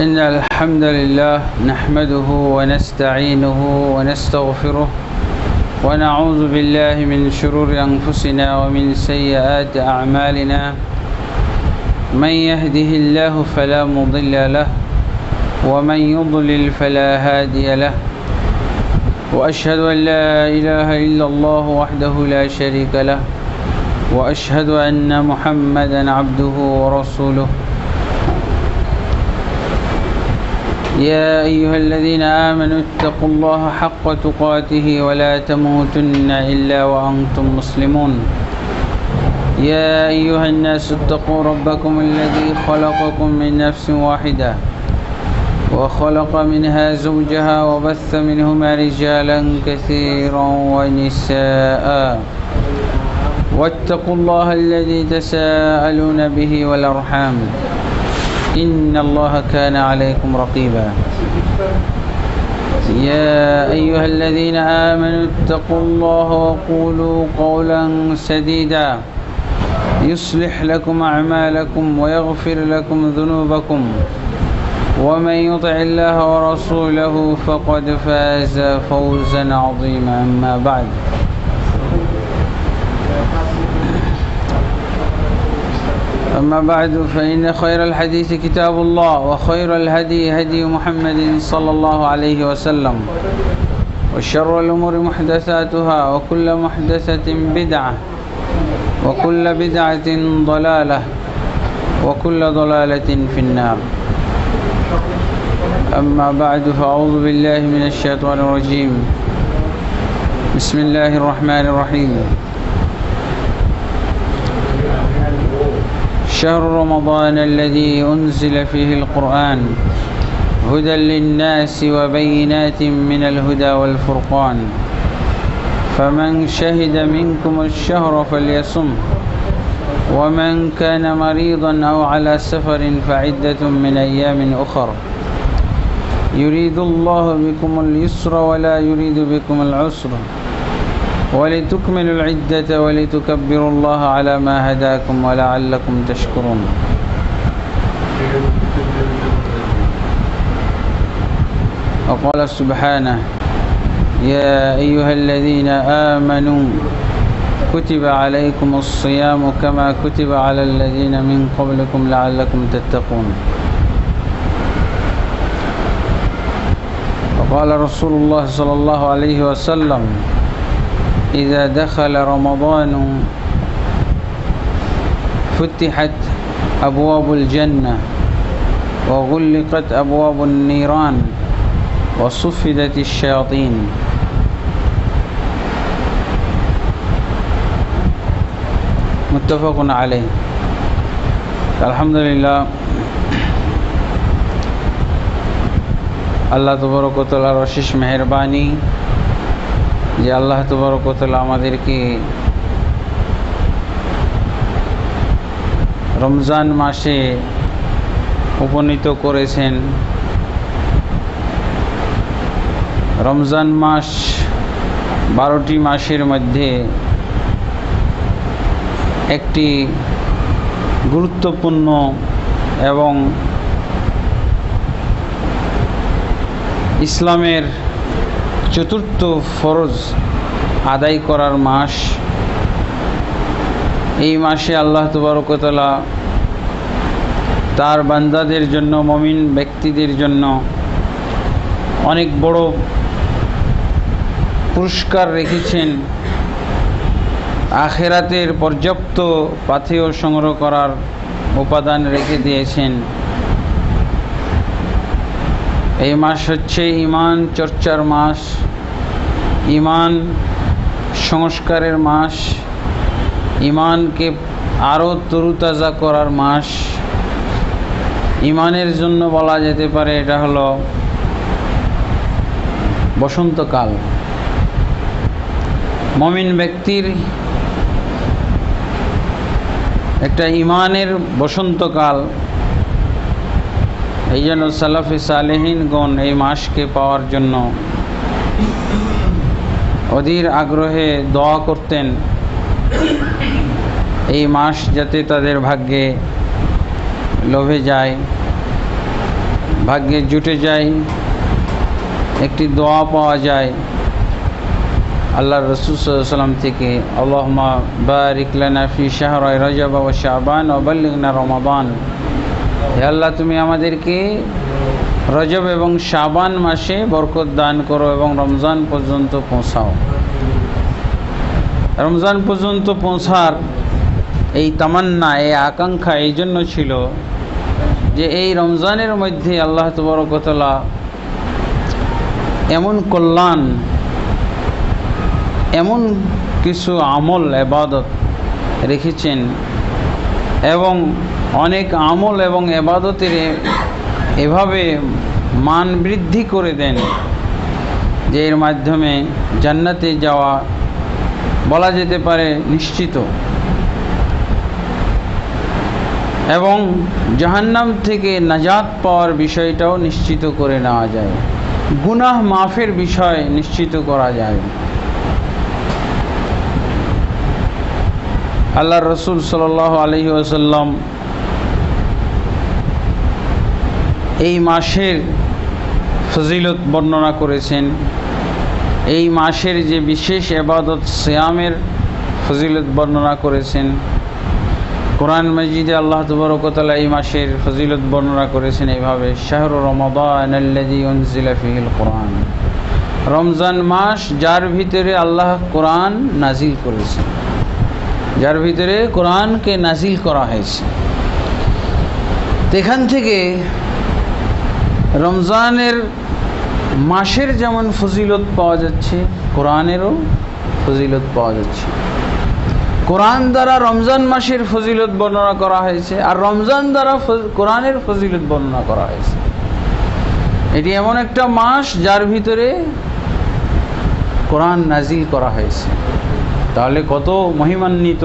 إن الحمد لله نحمده ونستعينه ونستغفره ونعوذ بالله من شرور أنفسنا ومن سيئات أعمالنا من يهده الله فلا مضل له ومن يضلل فلا هادي له وأشهد أن لا إله إلا الله وحده لا شريك له وأشهد أن محمدا عبده ورسوله يا أيها الذين آمنوا اتقوا الله حق تقاته ولا تموتن إلا وأنتم مسلمون يا أيها الناس اتقوا ربكم الذي خلقكم من نفس واحدة وخلق منها زوجها وبث منهما رجالا كثيرا ونساء واتقوا الله الذي تساءلون به والأرحام إن الله كان عليكم رقيبا يا أيها الذين آمنوا اتقوا الله وقولوا قولا سديدا يصلح لكم أعمالكم ويغفر لكم ذنوبكم ومن يطع الله ورسوله فقد فاز فوزا عظيما أما بعد أما بعد فإن خير الحديث كتاب الله وخير الهدي هدي محمد صلى الله عليه وسلم وشر الأمور محدثاتها وكل محدثة بدعة وكل بدعة ضلالة وكل ضلالة في النار أما بعد فأعوذ بالله من الشيطان الرجيم بسم الله الرحمن الرحيم شهر رمضان الذي أنزل فيه القرآن هدى للناس وبينات من الهدى والفرقان فمن شهد منكم الشهر فليصم ومن كان مريضا أو على سفر فعدة من أيام أخر يريد الله بكم اليسر ولا يريد بكم العسر ولتكملوا العدة ولتكبروا الله على ما هداكم ولعلكم تشكرون وقال سبحانه يا أيها الذين آمنوا كتب عليكم الصيام كما كتب على الذين من قبلكم لعلكم تتقون وقال رسول الله صلى الله عليه وسلم إذا دخل رمضان فتحت أبواب الجنة وغلقت أبواب النيران وصفدت الشياطين متفق عليه الحمد لله আল্লাহ তাবারক ওয়া তাআলার অশেষ মেহেরবানি যে আল্লাহ তাবারক ওয়া তাআলা আমাদেরকে রমজান মাসে উপনীত করেছেন। রমজান মাস 12টি মাসের মধ্যে একটি গুরুত্বপূর্ণ এবং ইসলামের চতুর্থ ফরজ আদায় করার মাস। এই মাসে আল্লাহ তাবারক ওয়া তাআলা তার বান্দাদের জন্য, মুমিন ব্যক্তিদের জন্য অনেক বড় পুরস্কার রেখেছেন। আখিরাতের পর্যাপ্ত পাথেয় সংগ্রহ করার উপাদান রেখে দিয়েছেন। এই মাস হচ্ছে ঈমান চর্চার মাস, ঈমান সংস্কারের মাস, ঈমানকে আরও তরুতাজা করার মাস। ঈমানের জন্য বলা যেতে পারে এটা হলো বসন্তকাল। মুমিন ব্যক্তির একটা ঈমানের বসন্তকাল। এই জন্য সালাফে সালেহিনগণ এই মাসকে পাওয়ার জন্য অধীর আগ্রহে দোয়া করতেন এই মাস যাতে তাদের ভাগ্যে লোভে যায়। ভাগ্যে জুটে যায়, একটি দোয়া পাওয়া যায় আল্লাহ রসুল সাল্লাল্লাহু আলাইহি ওয়াসাল্লাম থেকে, আল্লাহুম্মা বারিক লানা ফি শাহরাই রজব ওয়া শাবান ওয়া বাল্লিগনা রমাদান। হে আল্লাহ, তুমি আমাদেরকে রজব এবং শাবান মাসে বরকত দান করো এবং রমজান পর্যন্ত পৌঁছাও। রমজান পর্যন্ত পৌঁছার এই তামান্না, এই আকাঙ্ক্ষা এই জন্য ছিল যে এই রমজানের মধ্যে আল্লাহ তাবারক ওয়া তাআলা এমন কল্যাণ, এমন কিছু আমল ইবাদত রেখেছেন এবং অনেক আমল এবং ইবাদতের এভাবে মান বৃদ্ধি করে দেন যে এর মাধ্যমে জান্নাতে যাওয়া বলা যেতে পারে নিশ্চিত, এবং জাহান্নাম থেকে নাজাত পাওয়ার বিষয়টাও নিশ্চিত করে নেওয়া যায়, গুনাহ মাফের বিষয় নিশ্চিত করা যায়। আল্লাহর রাসূল সাল্লাল্লাহু আলাইহি ওয়াসাল্লাম এই মাসের ফজিলত বর্ণনা করেছেন। এই মাসের যে বিশেষ ইবাদত সিয়ামের ফজিলত বর্ণনা করেছেন। কোরআন মাজিদে আল্লাহ তাবারক ওয়া তাআলা এই মাসের ফজিলত বর্ণনা করেছেন এইভাবে, শাহরু রমাদানাল্লাযী উনজিলা ফীহিল কুরআন। রমজান মাস যার ভিতরে আল্লাহ কোরআন নাজিল করেছেন, যার ভিতরে কোরআনকে নাজিল করা হয়েছে। এখান থেকে রমজানের মাসের যেমন ফজিলত পাওয়া যাচ্ছে, কোরআনেরও ফজিলত পাওয়া যাচ্ছে। কোরআন দ্বারা রমজান মাসের ফজিলত বর্ণনা করা হয়েছে, আর রমজান দ্বারা কোরআনের ফজিলত বর্ণনা করা হয়েছে। এটি এমন একটা মাস যার ভিতরে কোরআন নাজিল করা হয়েছে। তাহলে কত মহিমান্বিত,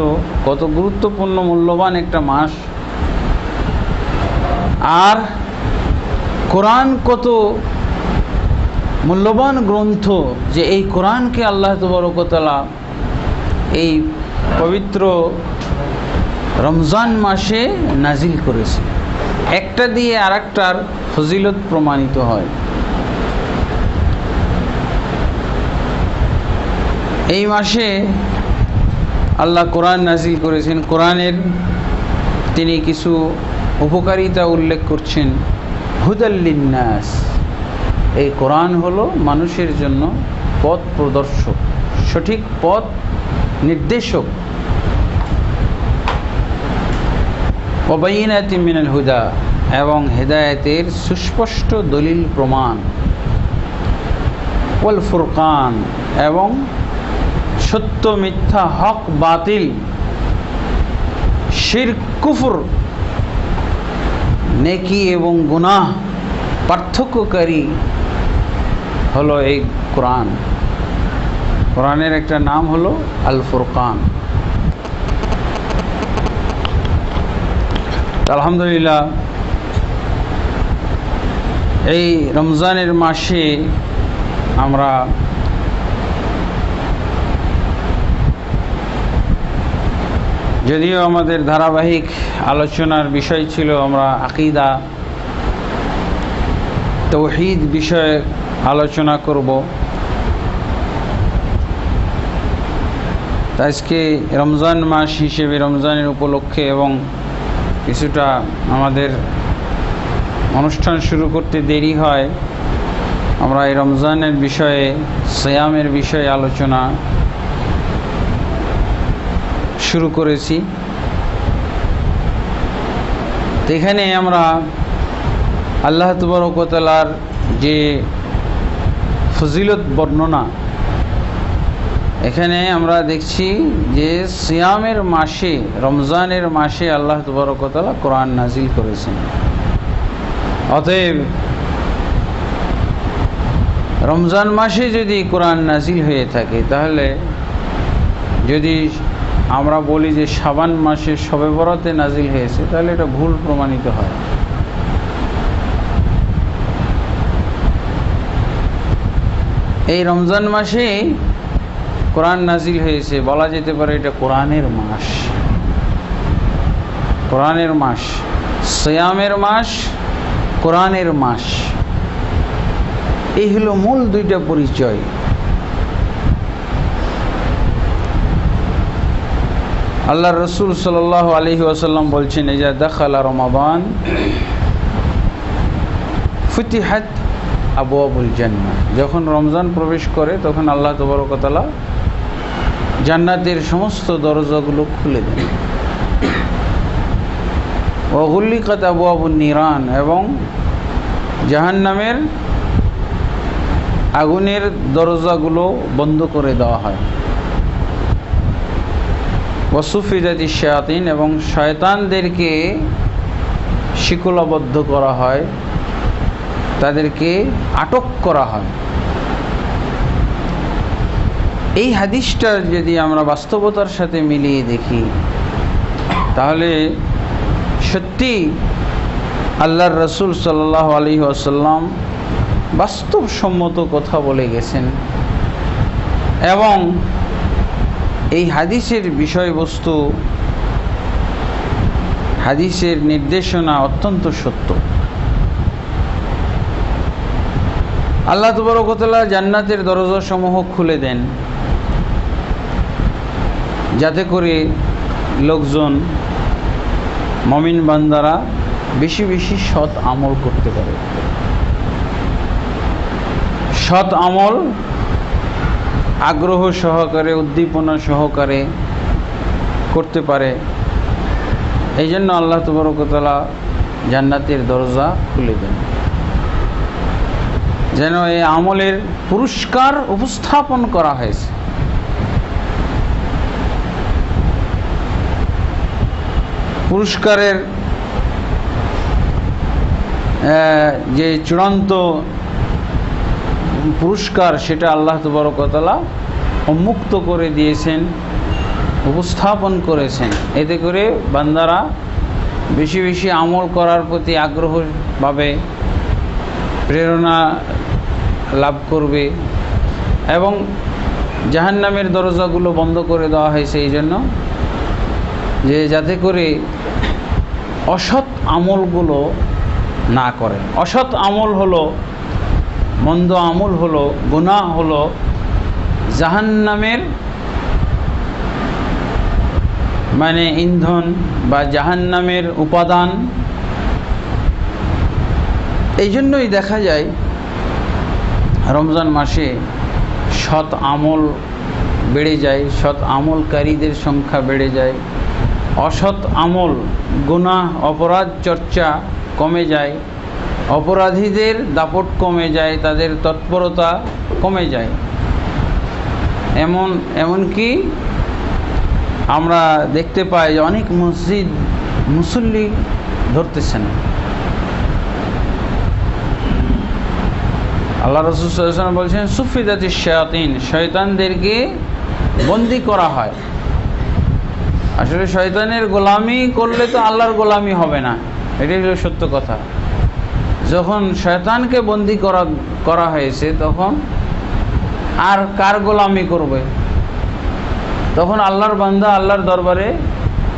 কত গুরুত্বপূর্ণ, মূল্যবান একটা মাস। আর কোরআন কত মূল্যবান গ্রন্থ যে এই কোরআনকে আল্লাহ তাবারক ওয়া তাআলা এই পবিত্র রমজান মাসে নাজিল করেছে। একটা দিয়ে আরেকটার ফজিলত প্রমাণিত হয়। এই মাসে আল্লাহ কোরআন নাজিল করেছেন। কোরআনের তিনি কিছু উপকারিতা উল্লেখ করছেন। হুদাল লিন্নাস, এই কোরআন হলো মানুষের জন্য পথ প্রদর্শক, সঠিক পথ নির্দেশক। ওয়া বাইয়িনাতিন মিনাল হুদা, এবং হেদায়েতের সুস্পষ্ট দলিল প্রমাণ। ওয়াল ফুরকান, এবং সত্য মিথ্যা, হক বাতিল, শিরক কুফর, নেকি এবং গুনাহ পার্থক্যকারী হলো এই কোরআন। কোরআনের একটা নাম হলো আল ফুরকান। আলহামদুলিল্লাহ, এই রমজানের মাসে আমরা যদিও আমাদের ধারাবাহিক আলোচনার বিষয় ছিল আমরা আকীদা তাওহীদ বিষয়ে আলোচনা করব, আজকে রমজান মাস হিসেবে রমজানের উপলক্ষে এবং কিছুটা আমাদের অনুষ্ঠান শুরু করতে দেরি হয়, আমরা এই রমজানের বিষয়ে, সিয়ামের বিষয়ে আলোচনা শুরু করেছি। এখানে আমরা আল্লাহ তাবারক ওয়া তাআলার যে ফজিলত বর্ণনা, এখানে আমরা দেখছি যে সিয়ামের মাসে, রমজানের মাসে আল্লাহ তাবারক ওয়া তাআলা কোরআন নাজিল করেছেন। অতএব রমজান মাসে যদি কোরআন নাজিল হয়ে থাকে, তাহলে যদি আমরা বলি যে শাবান মাসে শবে বরাতে নাজিল হয়েছে, তাহলে এটা ভুল প্রমাণিত হয়। এই রমজান মাসে কোরআন নাজিল হয়েছে, বলা যেতে পারে এটা কোরআনের মাস। কোরআনের মাস, সিয়ামের মাস কোরআনের মাস। এই হলো মূল দুইটা পরিচয়। আল্লাহ রসুল সাল্লাল্লাহু আলাইহি ওয়াসাল্লাম বলছেন, ইজা দাখালা রমাদান ফুতিহাত আবওয়াবুল জান্নাহ, যখন রমজান প্রবেশ করে তখন আল্লাহ তাবারক ওয়া তাআলা জান্নাতের সমস্ত দরজাগুলো খুলে দেন। ওয়া গুল্লিকাত আবওয়াবুন নিরান, এবং জাহান্নামের আগুনের দরজাগুলো বন্ধ করে দেওয়া হয়। ওয়া সুফিদাতিশ শায়াতিন, এবং শয়তানদেরকে শিকলাবদ্ধ করা হয়, তাদেরকে আটক করা হয়। এই হাদিসটা যদি আমরা বাস্তবতার সাথে মিলিয়ে দেখি, তাহলে সত্যি আল্লাহর রসুল সাল্লাল্লাহু আলাইহি ওয়াসাল্লাম বাস্তবসম্মত কথা বলে গেছেন, এবং এই হাদিসের বিষয়বস্তু, হাদিসের নির্দেশনা অত্যন্ত সত্য। আল্লাহ তাবারক ওয়া তাআলা জান্নাতের দরজাসমূহ খুলে দেন, যাতে করে লোকজন, মুমিন বান্দারা বেশি বেশি সৎ আমল করতে পারে। সৎ আমল আগ্রহ সহকারে, উদ্দীপনা সহকারে করতে পারে। এই জন্য আল্লাহ তাবারক ওয়া তাআলা জান্নাতের দরজা খুলে দেন, যেন এই আমলের পুরস্কার উপস্থাপন করা হয়েছে। পুরস্কারের যে চূড়ান্ত পুরস্কার, সেটা আল্লাহ তাবারক ওয়া তাআলা উন্মুক্ত করে দিয়েছেন, উপস্থাপন করেছেন। এতে করে বান্দারা বেশি বেশি আমল করার প্রতি আগ্রহ পাবে, প্রেরণা লাভ করবে। এবং জাহান্নামের দরজাগুলো বন্ধ করে দেওয়া হয়েছে এই জন্য, যে যাতে করে অসৎ আমলগুলো না করে। অসৎ আমল হলো, মন্দ আমল হলো, গুনাহ হলো জাহান্নামের মানে ইন্ধন বা জাহান্নামের উপাদান। এই জন্যই দেখা যায় রমজান মাসে সৎ আমল বেড়ে যায়, সৎ আমলকারীদের সংখ্যা বেড়ে যায়, অসৎ আমল, গুনাহ, অপরাধ চর্চা কমে যায়, অপরাধীদের দাপট কমে যায়, তাদের তৎপরতা কমে যায়। এমনকি আমরা দেখতে পাই যে অনেক মসজিদ মুসল্লি ধরতেছে না। আল্লাহ রাসূল সাল্লাল্লাহু আলাইহি ওয়াসাল্লাম বলছেন, সুফিদাতিশ শায়াতিন, শয়তানদেরকে বন্দী করা হয়। আসলে শয়তানের গোলামি করলে তো আল্লাহর গোলামি হবে না, এটাই হলো সত্য কথা। যখন শয়তানকে বন্দী করা হয়েছে, তখন আর কার গোলামি করবে? তখন আল্লাহর বান্দা আল্লাহর দরবারে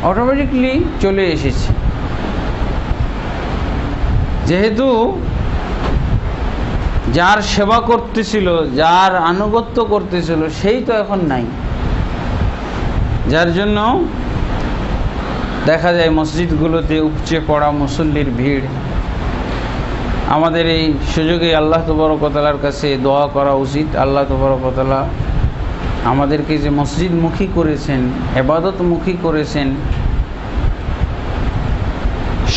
অটোমেটিকলি চলে এসেছে। যেহেতু যার সেবা করতেছিল, যার আনুগত্য করতেছিল, সেই তো এখন নাই। যার জন্য দেখা যায় মসজিদগুলোতে উপচে পড়া মুসল্লির ভিড়। আমাদের এই সুযোগে আল্লাহ তাবারক ওয়া তাআলার কাছে দোয়া করা উচিত। আল্লাহ তাবারক ওয়া তাআলা আমাদেরকে যে মসজিদমুখী করেছেন, ইবাদতমুখী করেছেন,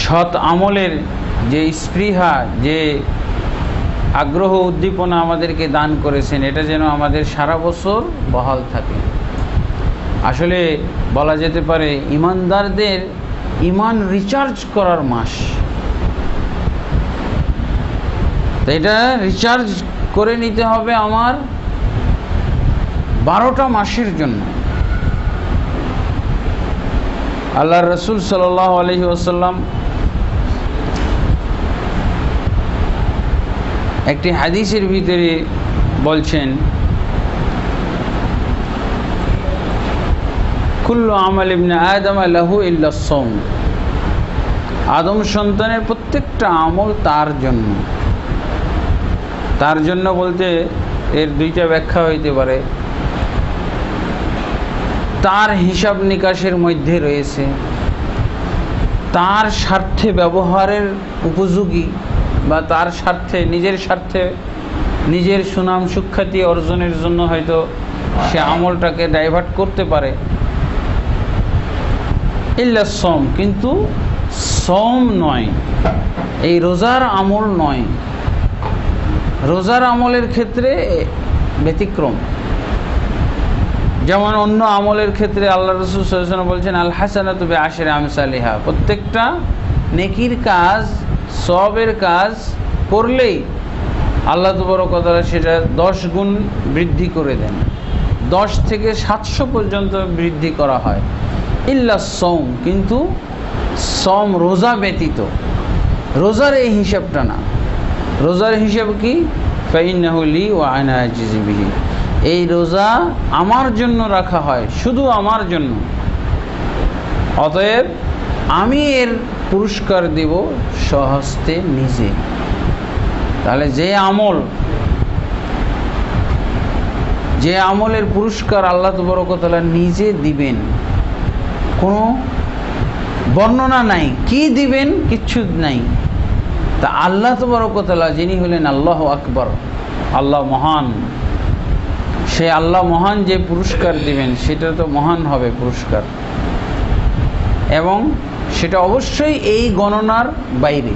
সৎ আমলের যে স্পৃহা, যে আগ্রহ উদ্দীপনা আমাদেরকে দান করেছেন, এটা যেন আমাদের সারা বছর বহাল থাকে। আসলে বলা যেতে পারে ইমানদারদের ইমান রিচার্জ করার মাস। তো এটা রিচার্জ করে নিতে হবে আমার 12টা মাসের জন্য। আল্লাহর রাসূল সাল্লাল্লাহু আলাইহি ওয়াসাল্লাম একটি হাদিসের ভিতরে বলছেন, কুল্লু আমাল ইবনে আদম লাহু ইল্লা আস-সাওম, আদম সন্তানের প্রত্যেকটা আমল তার জন্য বলতে এর দুইটা ব্যাখ্যা হইতে পারে। তার হিসাব নিকাশের মধ্যে রয়েছে, তার স্বার্থে ব্যবহারের উপযোগী, বা তার স্বার্থে, নিজের স্বার্থে, নিজের সুনাম সুখ্যাতি অর্জনের জন্য হয়তো সে আমলটাকে ডাইভার্ট করতে পারে। ইল্লা সম, কিন্তু সম নয়, এই রোজার আমল নয়। রোজার আমলের ক্ষেত্রে ব্যতিক্রম। যেমন অন্য আমলের ক্ষেত্রে আল্লাহ রাসূল সাল্লাল্লাহু আলাইহি ওয়াসাল্লাম বলছেন আল হাসানাতু বিআশরি আমসালিহা, প্রত্যেকটা নেকির কাজ, সওয়াবের কাজ করলেই আল্লাহ তাবারক ওয়া তাআলা সেটা 10 গুণ বৃদ্ধি করে দেন, 10 থেকে 700 পর্যন্ত বৃদ্ধি করা হয়। ইল্লা সওম, কিন্তু সওম রোজা ব্যতীত। রোজার এই হিসাবটা না। রোজার হিসাব কি? ফাইন্নাহু লি ওয়া আনা আজজি বিহি, এই রোজা আমার জন্য রাখা হয়, শুধু আমার জন্য, অতএব আমি এর পুরস্কার দেব স্বহস্তে নিজে। তাহলে যে আমলের পুরস্কার আল্লাহ তাবারক ওয়া তাআলা নিজে দিবেন, কোনো বর্ণনা নাই, কি দিবেন কিচ্ছু নাই। তা আল্লাহ তাবারক ওয়া তাআলা যিনি হলেন আল্লাহু আকবার, আল্লাহ মহান, সে আল্লাহ মহান যে পুরস্কার দিবেন সেটা তো মহান হবে পুরস্কার, এবং সেটা অবশ্যই এই গণনার বাইরে।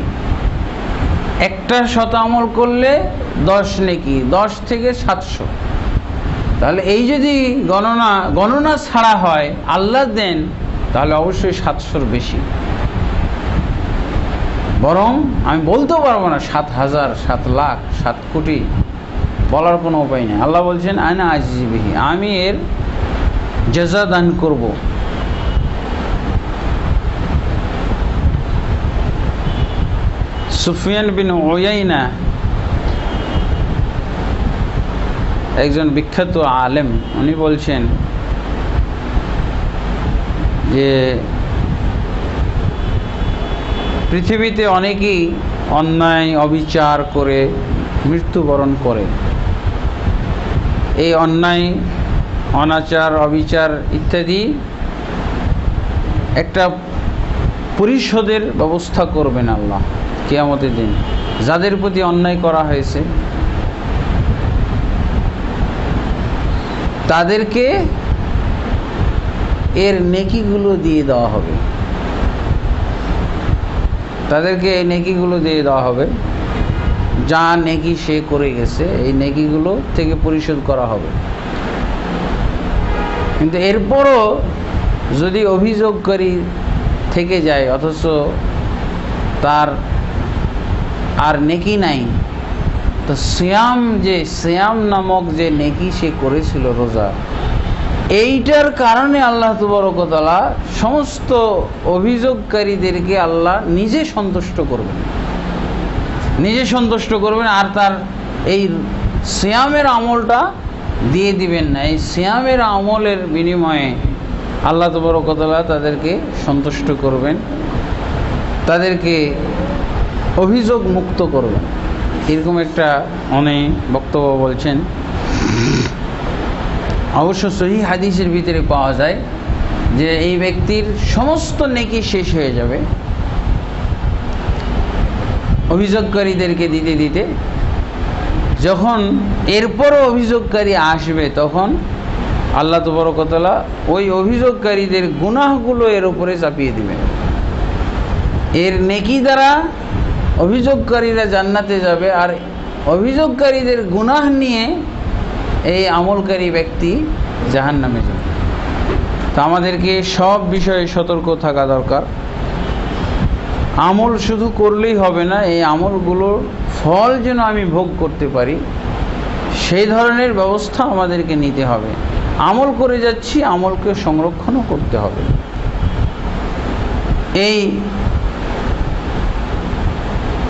একটা শত আমল করলে 10 নেকি, 10 থেকে 700। তাহলে এই যদি গণনা ছাড়া হয়, আল্লাহ দেন, তাহলে অবশ্যই 700-র বেশি। বরং আমি বলতে পারবো না 7,000, 7 লাখ, 7 কোটি, বলার কোনো উপায় নেই। আল্লাহ বলছেন আনা আজজি বিহি, আমি এর জাযা দান করব। সুফিয়ান বিন উয়াইনা একজন বিখ্যাত আলেম, উনি বলছেন যে পৃথিবীতে অনেকেই অন্যায় অবিচার করে মৃত্যুবরণ করে। এই অন্যায়, অনাচার, অবিচার ইত্যাদি একটা পরিশোধের ব্যবস্থা করবেন আল্লাহ কিয়ামতের দিন। যাদের প্রতি অন্যায় করা হয়েছে তাদেরকে এর নেকিগুলো দিয়ে দেওয়া হবে, তাদেরকে এই নেকিগুলো দিয়ে দেওয়া হবে, যা নেকি সে করে গেছে এই নেকিগুলো থেকে পরিশোধ করা হবে। কিন্তু এরপরও যদি অভিযোগকারী থেকে যায়, অথচ তার আর নেকি নাই, তো সিয়াম নামক যে নেকি সে করেছিল রোজা, এইটার কারণে আল্লাহ তাবারক ওয়া তাআলা সমস্ত অভিযোগকারীদেরকে আল্লাহ নিজে সন্তুষ্ট করবেন, আর তার এই সিয়ামের আমলটা দিয়ে দিবেন না। এই সিয়ামের আমলের বিনিময়ে আল্লাহ তাবারক ওয়া তাআলা তাদেরকে সন্তুষ্ট করবেন, তাদেরকে অভিযোগ মুক্ত করবেন। এরকম একটা অনেক বক্তব্য বলছেন। অবশ্য সহিহ হাদিসের ভিতরে পাওয়া যায় যে এই ব্যক্তির সমস্ত নেকি শেষ হয়ে যাবে অভিযোগকারীদেরকে দিতে দিতে। যখন এরপরও অভিযোগকারী আসবে, তখন আল্লাহ তাবারক ওয়া তাআলা ওই অভিযোগকারীদের গুনাহগুলো এর উপরে চাপিয়ে দিবেন। এর নেকি দ্বারা অভিযোগকারীরা জান্নাতে যাবে, আর অভিযোগকারীদের গুনাহ নিয়ে এই আমলকারী ব্যক্তি জাহান্নামে যাবে। তো আমাদেরকে সব বিষয়ে সতর্ক থাকা দরকার। আমল শুধু করলেই হবে না, এই আমলগুলোর ফল যেন আমি ভোগ করতে পারি সেই ধরনের ব্যবস্থা আমাদেরকে নিতে হবে। আমল করে যাচ্ছি, আমলকে সংরক্ষণও করতে হবে। এই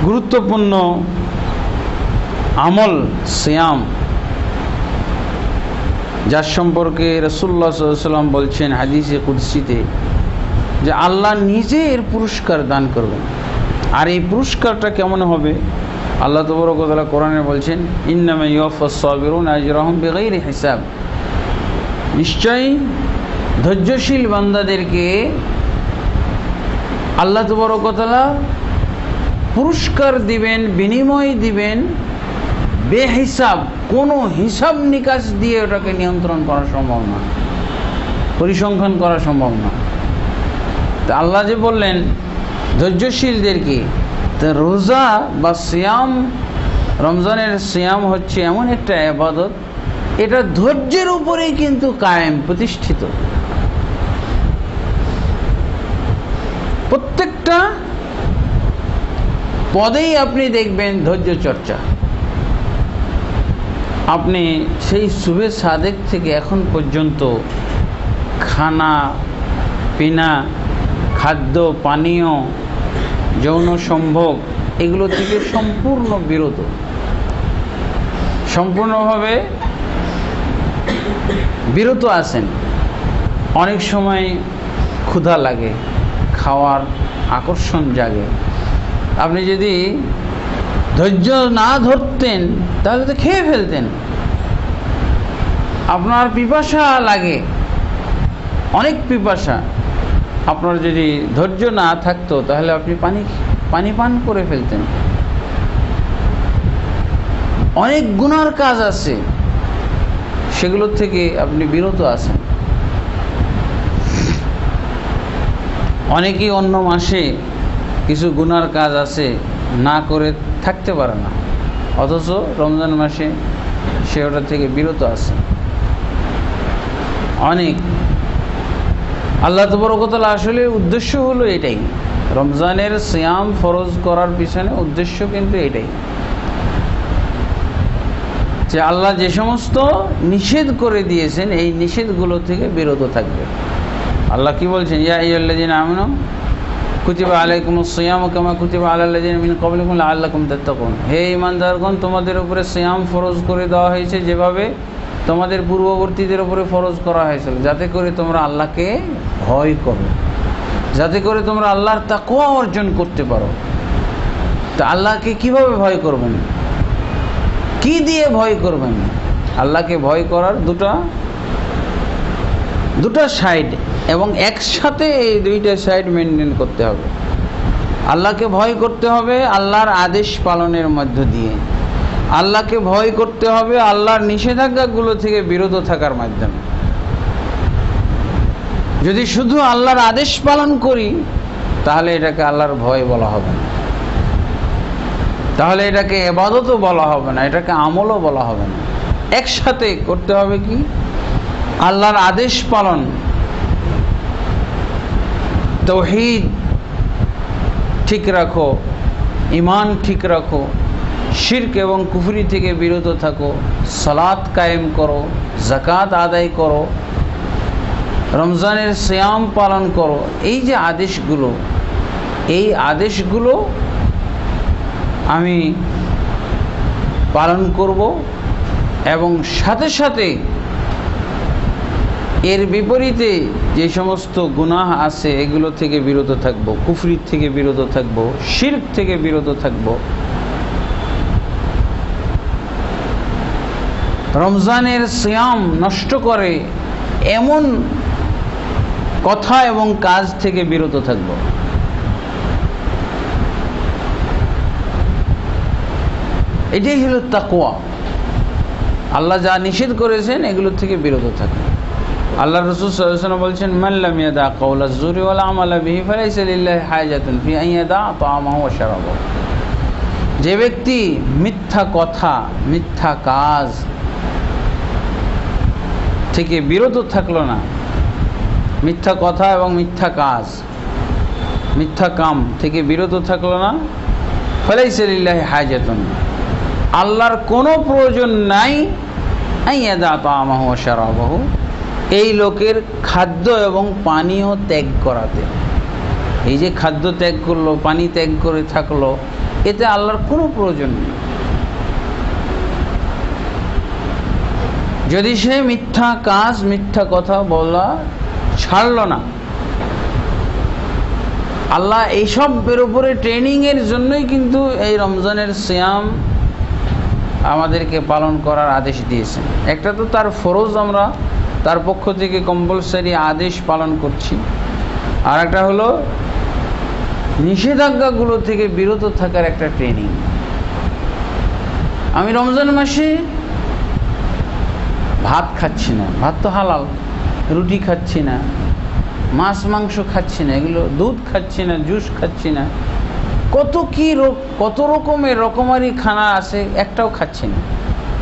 গুরুত্বপূর্ণ আমল সিয়াম, যার সম্পর্কে রাসূলুল্লাহ সাল্লাল্লাহু আলাইহি ওয়াসাল্লাম বলছেন হাদিসে কুদসিতে যে আল্লাহ নিজে এর পুরস্কার দান করবেন। আর এই পুরস্কারটা কেমন হবে? আল্লাহ তাবারক ওয়া তাআলা কোরআনে বলছেন, ইন্নামা ইউওয়াফাস সাবিরুনা আজরাহুম বিগাইরি হিসাব। নিশ্চয়ই ধৈর্যশীল বান্দাদেরকে আল্লাহ তাবারক ওয়া তাআলা পুরস্কার দিবেন, বিনিময় দিবেন বেহিসাব। কোনো হিসাব নিকাশ দিয়ে ওটাকে নিয়ন্ত্রণ করা সম্ভব না, পরিসংখ্যান করা সম্ভব না। তা আল্লাহ যে বললেন ধৈর্যশীলদেরকে, তা রোজা বা সিয়াম, রমজানের সিয়াম হচ্ছে এমন একটা ইবাদত, এটা ধৈর্যের উপরেই কিন্তু কায়েম, প্রতিষ্ঠিত। প্রত্যেকটা পদেই আপনি দেখবেন ধৈর্য চর্চা। আপনি সেই সুবে সাদেক থেকে এখন পর্যন্ত খানা পিনা, খাদ্য পানীয়, যৌন সম্ভোগ এগুলো থেকে সম্পূর্ণ বিরত, সম্পূর্ণভাবে বিরত আছেন। অনেক সময় ক্ষুধা লাগে, খাওয়ার আকর্ষণ জাগে। আপনি যদি ধৈর্য না ধরতেন তাহলে তো খেয়ে ফেলতেন। আপনার পিপাসা লাগে, অনেক পিপাসা, আপনার যদি ধৈর্য না থাকতো তাহলে আপনি পানি পান করে ফেলতেন। অনেক গুনার কাজ আছে, সেগুলোর থেকে আপনি বিরত আছেন। অনেকেই অন্য মাসে কিছু গুনার কাজ আছে, না করে থাকতে পারে না, অথচ রমজান মাসে সে ওটা থেকে বিরত আছে। অনেক আল্লাহ তাবারক ওয়া তাআলা আসলে উদ্দেশ্য হলো এটাই, রমজানের সিয়াম ফরজ করার পিছনে উদ্দেশ্য কিন্তু এটাই, যে আল্লাহ যে সমস্ত নিষেধ করে দিয়েছেন এই নিষেধগুলো থেকে বিরত থাকবে। আল্লাহ কি বলছেন? ইয়া আইয়ুহাল্লাযীনা আমানু কুতিবা আলাইকুমুস সিয়ামু কামা কুতিবা আলাল লাযীনা মিন ক্বাবলিকুম লাআল্লাকুম তাত্তাকুন। হে ঈমানদারগণ, তোমাদের উপরে সিয়াম ফরজ করে দেওয়া হয়েছে যেভাবে তোমাদের পূর্ববর্তীদের উপরে ফরজ করা হয়েছিল, যাতে করে তোমরা আল্লাহকে ভয় করো, যাতে করে তোমরা আল্লাহর তাকওয়া অর্জন করতে পারো। তা আল্লাহকে কিভাবে ভয় করবেন? কি দিয়ে ভয় করবেন? আল্লাহকে ভয় করার দুটা সাইড, এবং একসাথে এই দুইটা সাইড মেনটেন করতে হবে। আল্লাহকে ভয় করতে হবে আল্লাহর আদেশ পালনের মধ্য দিয়ে, আল্লাহকে ভয় করতে হবে আল্লাহর নিষেধাজ্ঞাগুলো থেকে বিরত থাকার মাধ্যমে। যদি শুধু আল্লাহর আদেশ পালন করি তাহলে এটাকে আল্লাহর ভয় বলা হবে না, তাহলে এটাকে ইবাদতও বলা হবে না, এটাকে আমলও বলা হবে না। একসাথে করতে হবে কি? আল্লাহর আদেশ পালন, তাওহীদ ঠিক রাখো, ঈমান ঠিক রাখো, শিরক এবং কুফরি থেকে বিরত থাকো, সালাত কায়েম করো, যাকাত আদায় করো, রমজানের সিয়াম পালন করো। এই যে আদেশগুলো, এই আদেশগুলো আমি পালন করব, এবং সাথে সাথে এর বিপরীতে যে সমস্ত গুনাহ আছে এগুলো থেকে বিরত থাকব, কুফরির থেকে বিরত থাকব, শিরক থেকে বিরত থাকব। রমজানের সিয়াম নষ্ট করে এমন কথা এবং কাজ থেকে বিরত থাকব। এটাই হলো তাকওয়া। আল্লাহ যা নিষেধ করেছেন এগুলোর থেকে বিরত থাকবে। আল্লাহ রাসূল সাল্লাল্লাহু আলাইহি ওয়াসাল্লাম বলছেন, মান লাম ইয়াদা কাওলাজ জুরি ওয়াল আমালা বিহি ফালাইসা লিল্লাহি হাজাতুন ফি আন ইয়াদা তাআমাহু ওয়া শারাবাহু। যে ব্যক্তি মিথ্যা কথা, মিথ্যা কাজ থেকে বিরত থাকলো না, মিথ্যা কথা এবং মিথ্যা কাজ, মিথ্যা কাম থেকে বিরত থাকলো না, ফালাইসা লিল্লাহি হাজাতুন, আল্লাহর কোনো প্রয়োজন নাই আন ইয়াদা তাআমাহু ওয়া শারাবাহু, এই লোকের খাদ্য এবং পানীয় ত্যাগ করাতে। এই যে খাদ্য ত্যাগ করলো, পানি ত্যাগ করে থাকলো, এতে আল্লাহর কোনো প্রয়োজন নেই। যদি সে মিথ্যা কাজ, মিথ্যা কথা বলা ছাড়লো না, আল্লাহ এইসবের উপরে ট্রেনিংয়ের জন্যই কিন্তু এই রমজানের সিয়াম আমাদেরকে পালন করার আদেশ দিয়েছেন। একটা তো তার ফরজ, আমরা তার পক্ষ থেকে কম্পালসারি আদেশ পালন করছি, আর একটা হলো নিষেধাজ্ঞাগুলো থেকে বিরত থাকার একটা ট্রেনিং। আমি রমজান মাসে ভাত খাচ্ছি না, ভাত তো হালাল, রুটি খাচ্ছি না, মাছ মাংস খাচ্ছি না, এগুলো দুধ খাচ্ছি না, জুস খাচ্ছি না, কত রকমের রকমারি খানা আছে, একটাও খাচ্ছি না।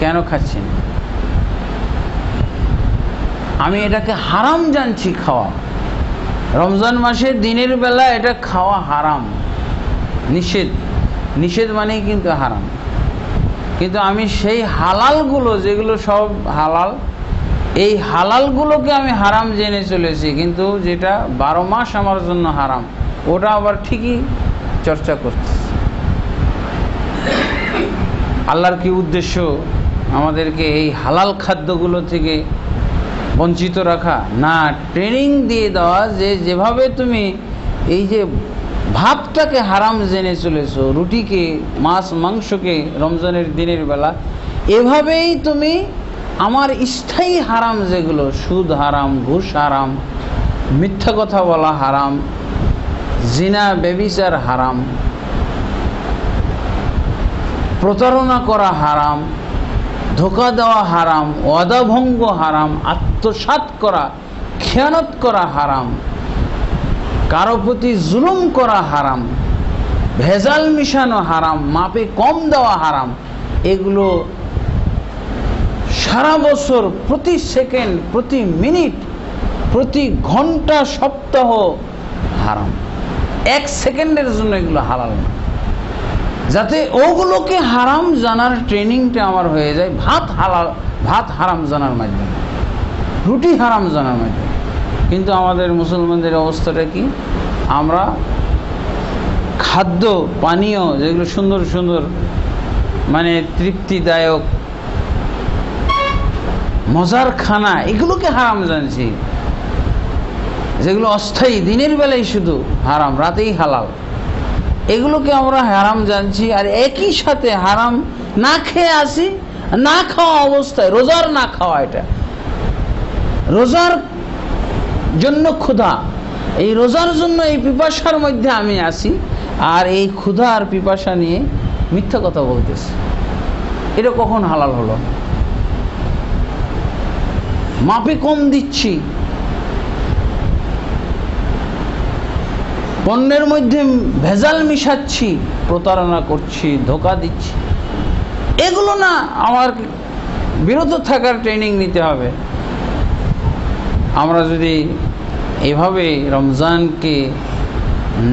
কেন খাচ্ছি না? আমি এটাকে হারাম জানছি খাওয়া। রমজান মাসে দিনের বেলা এটা খাওয়া হারাম, নিষেধ মানেই কিন্তু হারাম। কিন্তু আমি সেই হালালগুলো, যেগুলো সব হালাল, এই হালালগুলোকে আমি হারাম জেনে চলেছি, কিন্তু যেটা 12 মাস আমার জন্য হারাম, ওটা আবার ঠিকই চর্চা করতেছি। আল্লাহর কি উদ্দেশ্য? আমাদেরকে এই হালাল খাদ্যগুলো থেকে বঞ্চিত রাখা? না, ট্রেনিং দিয়ে দেওয়া যে যেভাবে তুমি এই যে ভাতটাকে হারাম জেনে চলেছো, রুটিকে, মাছ মাংসকে রমজানের দিনের বেলা, এভাবেই তুমি আমার স্থায়ী হারাম, যেগুলো সুদ হারাম, ঘুষ হারাম, মিথ্যা কথা বলা হারাম, জিনা ব্যভিচার হারাম, প্রতারণা করা হারাম, ধোঁকা দেওয়া হারাম, ওয়াদা ভঙ্গ হারাম, আত্মসাৎ করা, খেয়ানত করা হারাম, কারো প্রতি জুলুম করা হারাম, ভেজাল মিশানো হারাম, মাপে কম দেওয়া হারাম। এগুলো সারা বছর, প্রতি সেকেন্ড, প্রতি মিনিট, প্রতি ঘন্টা, সপ্তাহ হারাম। 1 সেকেন্ডের জন্য এগুলো হালাল না। যাতে ওগুলোকে হারাম জানার ট্রেনিংটা আমার হয়ে যায় ভাত হারাম জানার মাধ্যমে, রুটি হারাম জানার মাধ্যমে। কিন্তু আমাদের মুসলমানদের অবস্থাটা কি? আমরা খাদ্য পানীয়, যেগুলো সুন্দর সুন্দর, মানে তৃপ্তিদায়ক মজার খানা, এগুলোকে হারাম জানছি, যেগুলো অস্থায়ী, দিনের বেলায় শুধু হারাম, রাতেই হালাল, এগুলোকে আমরা হারাম জানছি। আর একই সাথে হারাম না খেয়ে আসি, না খাওয়া অবস্থায়, রোজার না খাওয়া, এটা রোজার জন্য ক্ষুধা, এই রোজার জন্য এই পিপাসার মধ্যে আমি আসি, আর এই ক্ষুধা আর পিপাসা নিয়ে মিথ্যা কথা বলতেছি। এটা কখন হালাল হলো? মাপে কম দিচ্ছি, পণ্যের মধ্যে ভেজাল মিশাচ্ছি, প্রতারণা করছি, ধোঁকা দিচ্ছি, এগুলো না, আমার বিরত থাকার ট্রেনিং নিতে হবে। আমরা যদি এভাবে রমজানকে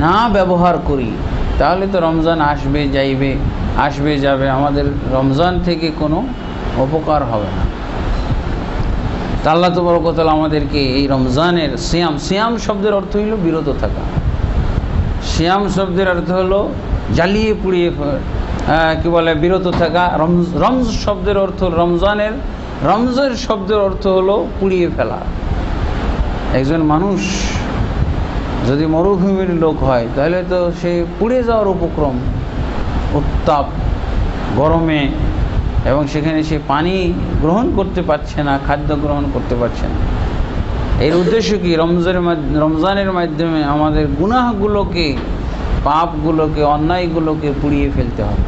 না ব্যবহার করি, তাহলে তো রমজান আসবে যাইবে, আসবে যাবে, আমাদের রমজান থেকে কোনো উপকার হবে না। তা আল্লাহ তাবারক ওয়া তাআলা আমাদেরকে এই রমজানের সিয়াম শব্দের অর্থ হইল বিরত থাকা। সিয়াম শব্দের অর্থ হলো জ্বালিয়ে পুড়িয়ে কি বলে বিরত থাকা। রমজ শব্দের অর্থ, রমজের শব্দের অর্থ হলো পুড়িয়ে ফেলা। একজন মানুষ যদি মরুভূমির লোক হয়, তাহলে তো সে পুড়ে যাওয়ার উপক্রম, উত্তাপ গরমে, এবং সেখানে সে পানি গ্রহণ করতে পারছে না, খাদ্য গ্রহণ করতে পারছে না। এর উদ্দেশ্য কি? রমজানের মাধ্যমে আমাদের গুনাহগুলোকে, পাপগুলোকে, অন্যায়গুলোকে পুড়িয়ে ফেলতে হবে।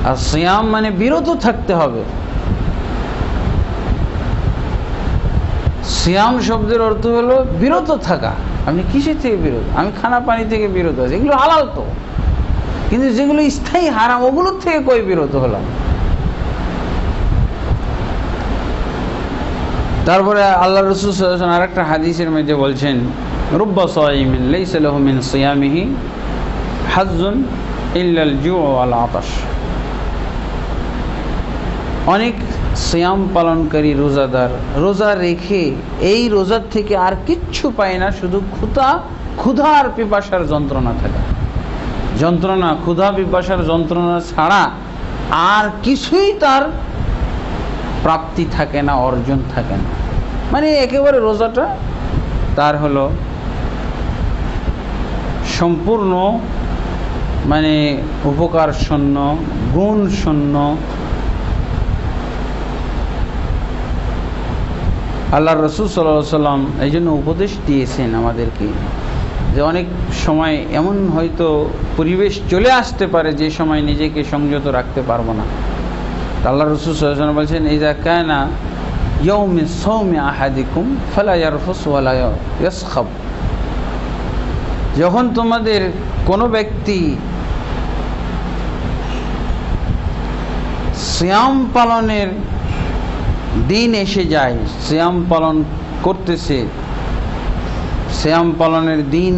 আর সিয়াম মানে বিরত থাকতে হবে। সিয়াম শব্দের অর্থ হলো বিরত থাকা। আপনি কিসের থেকে বিরত? আমি খানা পানি থেকে বিরত আছি, এগুলো হালাল তো, কিন্তু যেগুলো স্থায়ী হারাম, ওগুলোর থেকে কই বিরত হলাম? তারপরে আল্লাহ রাসূল সাল্লাল্লাহু আলাইহি ওয়াসাল্লাম আরেকটা হাদিসের মধ্যে বলছেন, রুব্বা সাইমিন লাইসা লাহু মিন সিয়ামিহি হাজ্জুন ইল্লাল জু' ওয়াল আতাশ। অনেক সিয়াম পালনকারী রোজাদার রোজা রেখে এই রোজার থেকে আর কিচ্ছু পায় না, শুধু ক্ষুধা আর পিপাসার যন্ত্রণা থাকে। ক্ষুধা পিপাসার যন্ত্রণা ছাড়া আর কিছুই তার প্রাপ্তি থাকে না, অর্জন থাকে না। মানে একেবারে রোজাটা তার হলো সম্পূর্ণ মানে উপকার শূন্য, গুণ শূন্য। আল্লাহ রসুল সাল্লাল্লাহু আলাইহি ওয়াসাল্লাম এই জন্য উপদেশ দিয়েছেন আমাদেরকে যে অনেক সময় এমন হয়তো পরিবেশ চলে আসতে পারে যে সময় নিজেকে সংযত রাখতে পারবো না। আল্লাহ রসুল সাল্লাল্লাহু আলাইহি ওয়াসাল্লাম বলছেন, ইযা কানা ইয়াউমি সাওমি আহাদিকুম ফালা ইয়ারফুস ওয়ালা ইয়াসখাব। যখন তোমাদের কোনো ব্যক্তি সিয়াম পালনের দিন এসে যায়, সিয়াম পালন করতেছে, সিয়াম পালনের দিন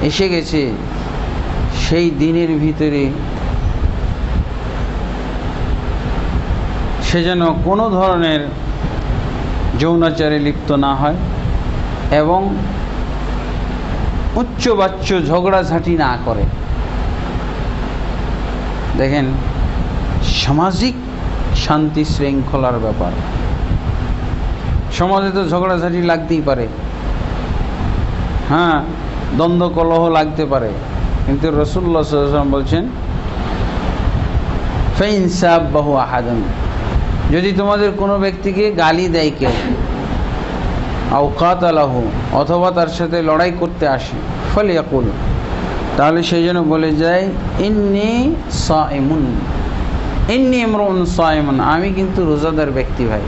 এসে গেছে, সেই দিনের ভিতরে সে যেন কোনো ধরনের যৌনাচারে লিপ্ত না হয় এবং উচ্চবাচ্য ঝগড়াঝাঁটি না করে। দেখেন, সামাজিক শান্তি শৃঙ্খলার ব্যাপার। সমাজে তো ঝগড়াঝাঁটি লাগতেই পারে, হ্যাঁ, দ্বন্দ্ব কলহ লাগতে পারে, কিন্তু রাসূলুল্লাহ সাল্লাল্লাহু আলাইহি ওয়াসাল্লাম বলছেন, ফাইন সাব্বাহু আহাদান, যদি তোমাদের কোনো ব্যক্তিকে গালি দেয় কেউ, আও কাতালাহু, অথবা তার সাথে লড়াই করতে আসে, ফালিয়াকুল, তাহলে সেই জন্য বলে যায়, ইন্নী সাইমুন, ইন্নী ইমরুন সাইমুন, আমি কিন্তু রোজাদার ব্যক্তি। ভাই,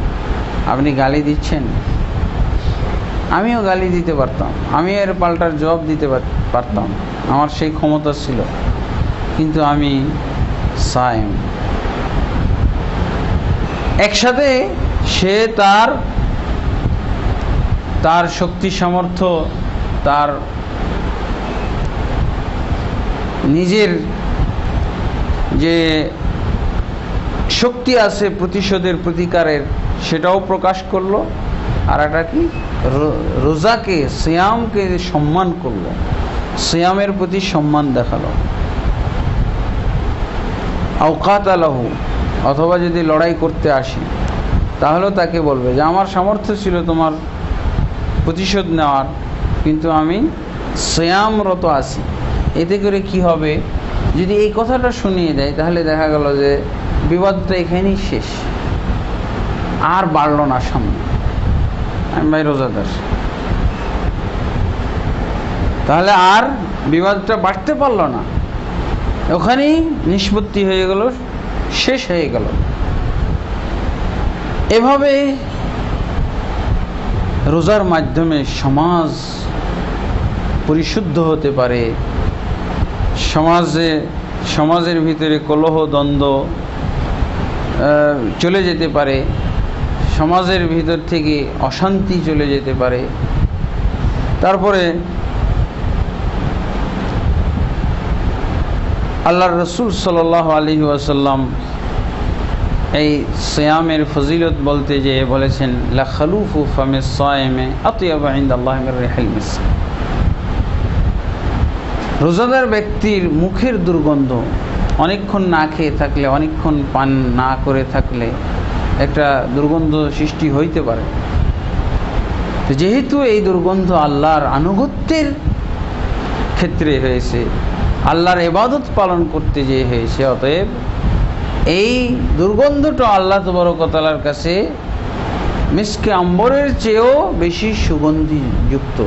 আপনি গালি দিচ্ছেন, আমিও গালি দিতে পারতাম, আমি এর পাল্টার জবাব দিতে পারতাম, আমার সেই ক্ষমতা ছিল, কিন্তু আমি সাইম। একসাথে সে তার শক্তি সামর্থ্য, তার নিজের যে শক্তি আছে প্রতিশোধের, প্রতিকারের, সেটাও প্রকাশ করলো। আর একটা কি, রোজাকে, সিয়ামকে সম্মান করলো, সিয়ামের প্রতি সম্মান দেখালো। আও কাতালাহু, অথবা যদি লড়াই করতে আসি, তাহলেও তাকে বলবে যে আমার সামর্থ্য ছিল তোমার প্রতিশোধ নেওয়ার, কিন্তু আমি সিয়ামরত আছি। এতে করে কি হবে, যদি এই কথাটা শুনিয়ে দেয়, তাহলে দেখা গেল যে বিবাদটা এখানেই শেষ, আর বাড়লো না সামনে। আমি ভাই রোজাদার, তাহলে আর বিবাদটা বাড়তে পারলো না, ওখানেই নিষ্পত্তি হয়ে গেল, শেষ হয়ে গেল। এভাবে রোজার মাধ্যমে পরিশুদ্ধ হতে পারে, সমাজের ভিতরে কলহ দ্বন্দ্ব চলে যেতে পারে, সমাজের ভিতর থেকে অশান্তি চলে যেতে পারে। তারপরে আল্লাহর রাসূল সাল্লাল্লাহু আলাইহি ওয়াসাল্লাম এই সিয়ামের ফজিলত বলতে যে বলেছেন, লা খালুফু ফামিস সাইমি আতয়াবু ইনদাল্লাহি মির রিহিল মিস্ক। রোজাদার ব্যক্তির মুখের দুর্গন্ধ, অনেকক্ষণ না খেয়ে থাকলে, অনেকক্ষণ পান না করে থাকলে একটা দুর্গন্ধ সৃষ্টি হইতে পারে। যেহেতু এই দুর্গন্ধ আল্লাহর আনুগত্যের ক্ষেত্রে হয়েছে, আল্লাহর ইবাদত পালন করতে যে হয়েছে, অতএব এই দুর্গন্ধটা আল্লাহ তাবারক ওয়া তাআলার কাছে মিসকে আম্বরের চেয়েও বেশি সুগন্ধিযুক্ত।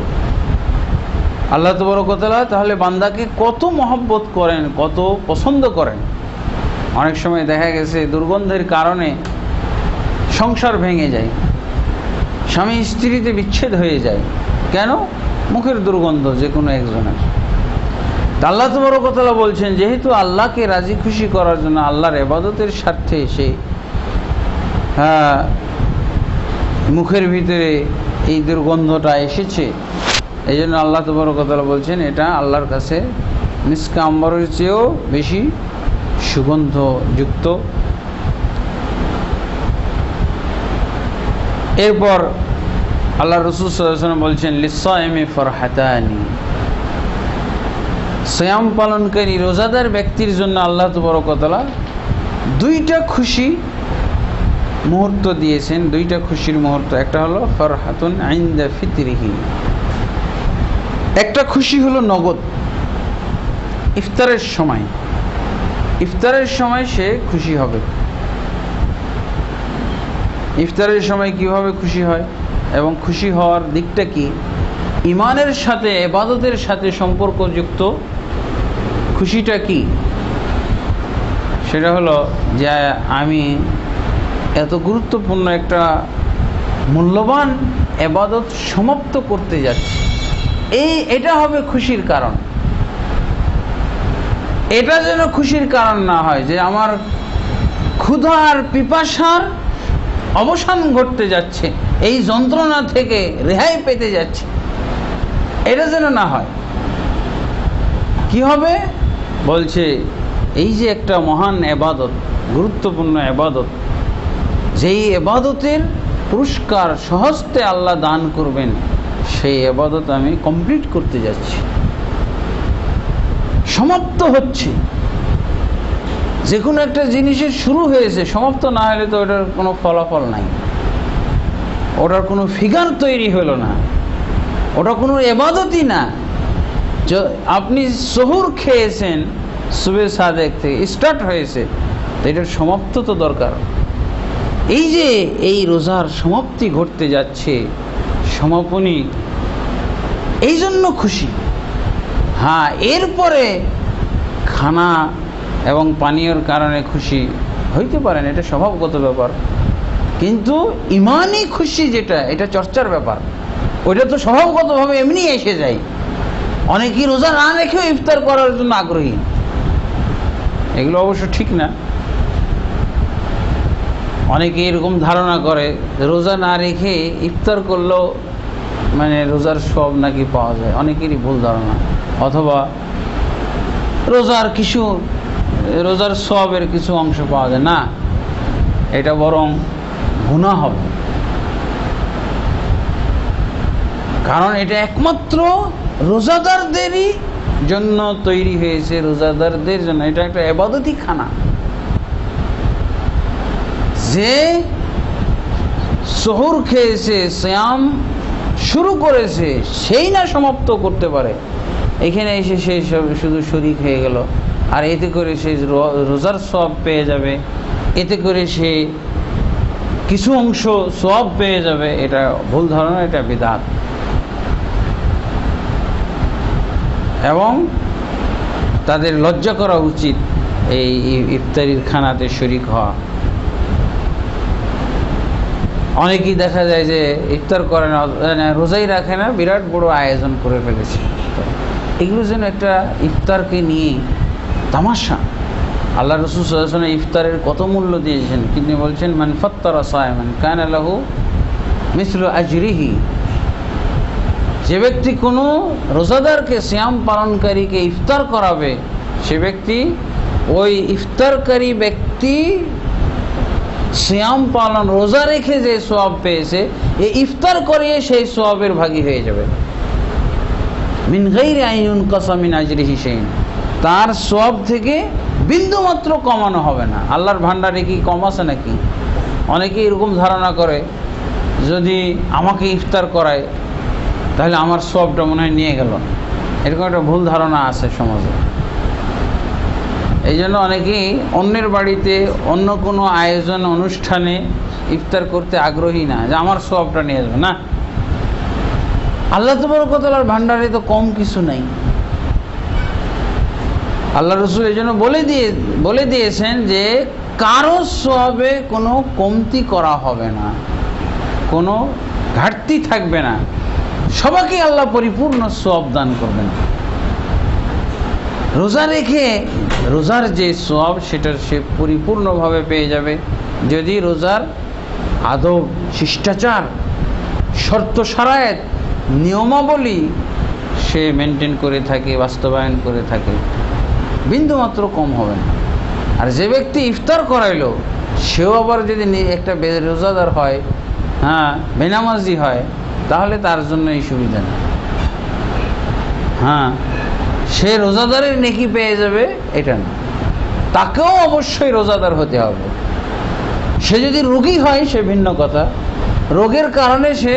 আল্লাহ তাবারক ওয়া তাআলা তাহলে বান্দাকে কত মহব্বত করেন, কত পছন্দ করেন। অনেক সময় দেখা গেছে দুর্গন্ধের কারণে সংসার ভেঙে যায়, স্বামী স্ত্রীতে বিচ্ছেদ হয়ে যায়। কেন? মুখের দুর্গন্ধ যে কোনো একজনের। আল্লাহ তাবারক ওয়া তাআলা বলছেন, যেহেতু আল্লাহকে রাজি খুশি করার জন্য, আল্লাহর ইবাদতের স্বার্থে সে মুখের ভিতরে এই দুর্গন্ধটা এসেছে, এই জন্য আল্লাহ তাবারক ওয়া তাআলা বলছেন এটা আল্লাহর কাছে মিসকে আম্বরের চেয়েও বেশি সুগন্ধযুক্ত। এরপর আল্লাহ রাসূল সাল্লাল্লাহু আলাইহি ওয়াসাল্লাম বলছেন, লিসাইমি ফারহাতানি, সিয়াম পালনকারী রোজাদার ব্যক্তির জন্য আল্লাহ তাবারক ওয়া তাআলা দুইটা খুশি মুহূর্ত দিয়েছেন, দুইটা খুশির মুহূর্ত। একটা হলো ফারহাতুন ইনদা ফিতরিহি, একটা খুশি হলো নগদ, ইফতারের সময়, ইফতারের সময় সে খুশি হবে। ইফতারের সময় কিভাবে খুশি হয় এবং খুশি হওয়ার দিকটা কি? ইমানের সাথে, ইবাদতের সাথে সম্পর্কযুক্ত খুশিটা কি? সেটা হলো যে আমি এত গুরুত্বপূর্ণ একটা মূল্যবান ইবাদত সমাপ্ত করতে যাচ্ছি, এটা হবে খুশির কারণ। এটা যেন খুশির কারণ না হয় যে আমার ক্ষুধা আর পিপাসার অবসান ঘটতে যাচ্ছে, এই যন্ত্রণা থেকে রেহাই পেতে যাচ্ছে, এটা যেন না হয়। কি হবে? বলছে এই যে একটা মহান ইবাদত, গুরুত্বপূর্ণ ইবাদত, যেই ইবাদতের পুরস্কার সহস্তে আল্লাহ দান করবেন, সেই ইবাদত আমি কমপ্লিট করতে যাচ্ছি, সমাপ্ত হচ্ছে। যে কোনো একটা জিনিসের শুরু হয়েছে, সমাপ্ত না হলে তো ওটার কোনো ফলাফল নাই, ওটার কোনো ফিগার তৈরি হলো না, ওটা কোনো ইবাদতই না। আপনি সহুর খেয়েছেন, সুবে সাদেক থেকে স্টার্ট হয়েছে, তো এটার সমাপ্ত তো দরকার। এই যে এই রোজার সমাপ্তি ঘটতে যাচ্ছে, সমাপনী, এই জন্য খুশি। হ্যাঁ, এরপরে খানা এবং পানীয়র কারণে খুশি হইতে পারেন, এটা স্বভাবগত ব্যাপার। কিন্তু ইমানি খুশি যেটা, এটা চর্চার ব্যাপার, ওইটা তো স্বভাবগতভাবে এমনি এসে যায়। অনেকেই রোজা না রেখেও ইফতার করার জন্য আগ্রহী, এগুলো অবশ্য ঠিক না। অনেকে এরকম ধারণা করে রোজা না রেখে ইফতার করলেও মানে রোজার সব নাকি পাওয়া যায়, অনেকেরই ভুল ধারণা। অথবা রোজার সবের কিছু অংশ পাওয়া যায় না, এটা বরং গুনাহ হবে। কারণ এটা একমাত্র রোজাদারদেরই জন্য তৈরি হয়েছে, রোজাদারদের জন্য। এটা একটা ইবাদতি খানা। যে সহুর খেয়েছে, সিয়াম শুরু করেছে, সেই না সমাপ্ত করতে পারে, এখানে এসে সে শুধু শরীক হয়ে গেল, আর এতে করে সে রোজার সওয়াব পেয়ে যাবে, এতে করে সে কিছু অংশ সওয়াব পেয়ে যাবে। এটা ভুল ধারণা, এটা বিদআত। এবং তাদের লজ্জা করা উচিত এই ইফতারির খানাতে শরীক হওয়া। অনেকেই দেখা যায় যে ইফতার করে না, রোজাই রাখে না, বিরাট বড় আয়োজন করে ফেলেছে। এগুলো যেন একটা ইফতারকে নিয়ে তামাশা। আল্লাহ রাসূল সাল্লাল্লাহু আলাইহি ওয়াসাল্লাম ইফতারের কত মূল্য দিয়েছেন, তিনি বলছেন মান ফাত্তারা সায়মান কানা লাহু মিসলু আজরিহি। যে ব্যক্তি কোনো রোজাদারকে, সিয়াম পালনকারীকে ইফতার করাবে, সে ব্যক্তি, ওই ইফতারকারী ব্যক্তি সিয়াম পালন, রোজা রেখে যে সওয়াব পেয়েছে, এই ইফতার করিয়ে সেই সওয়াবের ভাগী হয়ে যাবে। মিন গায়রি আন ইউনকাসা মিন আজরিহি শাই'আন, তার সওয়াব থেকে বিন্দু মাত্র কমানো হবে না। আল্লাহর ভান্ডারে কি কম আছে নাকি? অনেকে এরকম ধারণা করে যদি আমাকে ইফতার করায় তাহলে আমার সওয়াবটা মনে হয় নিয়ে গেল, এরকম একটা ভুল ধারণা আছে সমাজে। এই জন্য অনেকেই অন্যের বাড়িতে অন্য কোনো আয়োজন অনুষ্ঠানে ইফতার করতে আগ্রহী না, যে আমার সওয়াবটা নিয়ে যাবে না। আল্লাহ তাবারক ওয়া তাআলার ভান্ডারে তো কম কিছু নাই। আল্লাহ রাসূল এই জন্য বলে দিয়েছেন যে কারো সওয়াবে কোনো কমতি করা হবে না, কোনো ঘাটতি থাকবে না, সবাইকে আল্লাহ পরিপূর্ণ সওয়াব দান করবেন। রোজা রেখে রোজার যে সওয়াব সেটা সে পরিপূর্ণভাবে পেয়ে যাবে, যদি রোজার আদব, শিষ্টাচার, শর্ত শারায়েত, নিয়মাবলী সে মেনটেন করে থাকে, বাস্তবায়ন করে থাকে, বিন্দুমাত্র কম হবে না। আর যে ব্যক্তি ইফতার করাইলো, সেও আবার যদি একটা রোজাদার হয়, হ্যাঁ, বেনামাজি হয়, তাহলে তার জন্য এই সুবিধা নেই। হ্যাঁ, সে রোজাদারের নেকি পেয়ে যাবে এটা না, তাকেও অবশ্যই রোজাদার হতে হবে। সে যদি রোগী হয় সে ভিন্ন কথা, রোগের কারণে সে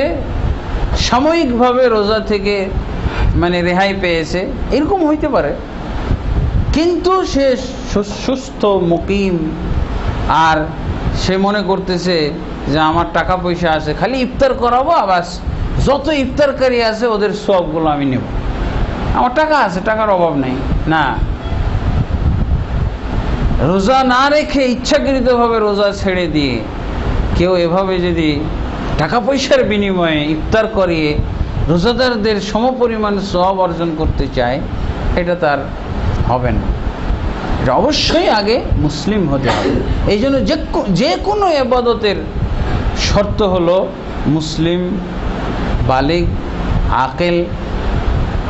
সাময়িকভাবে রোজা থেকে মানে রেহাই পেয়েছে, এরকম হইতে পারে। কিন্তু সে সুস্থ মুকিম, আর সে মনে করতেছে যে আমার টাকা পয়সা আছে, খালি ইফতার করাবো, আবার যত ইফতারকারী আছে ওদের সবগুলো আমি নেব, আমার টাকা আছে, টাকার অভাব নেই। না, রোজা না রেখে ইচ্ছাকৃতভাবে রোজা ছেড়ে দিয়ে কেউ এভাবে যদি টাকা পয়সার বিনিময়ে ইফতার করিয়ে রোজাদারদের সমপরিমাণ সওয়াব অর্জন করতে চায়, এটা তার হবে না। এটা অবশ্যই আগে মুসলিম হতে হবে। এই জন্য যে কোনো ইবাদতের শর্ত হলো মুসলিম, বালিগ, আকেল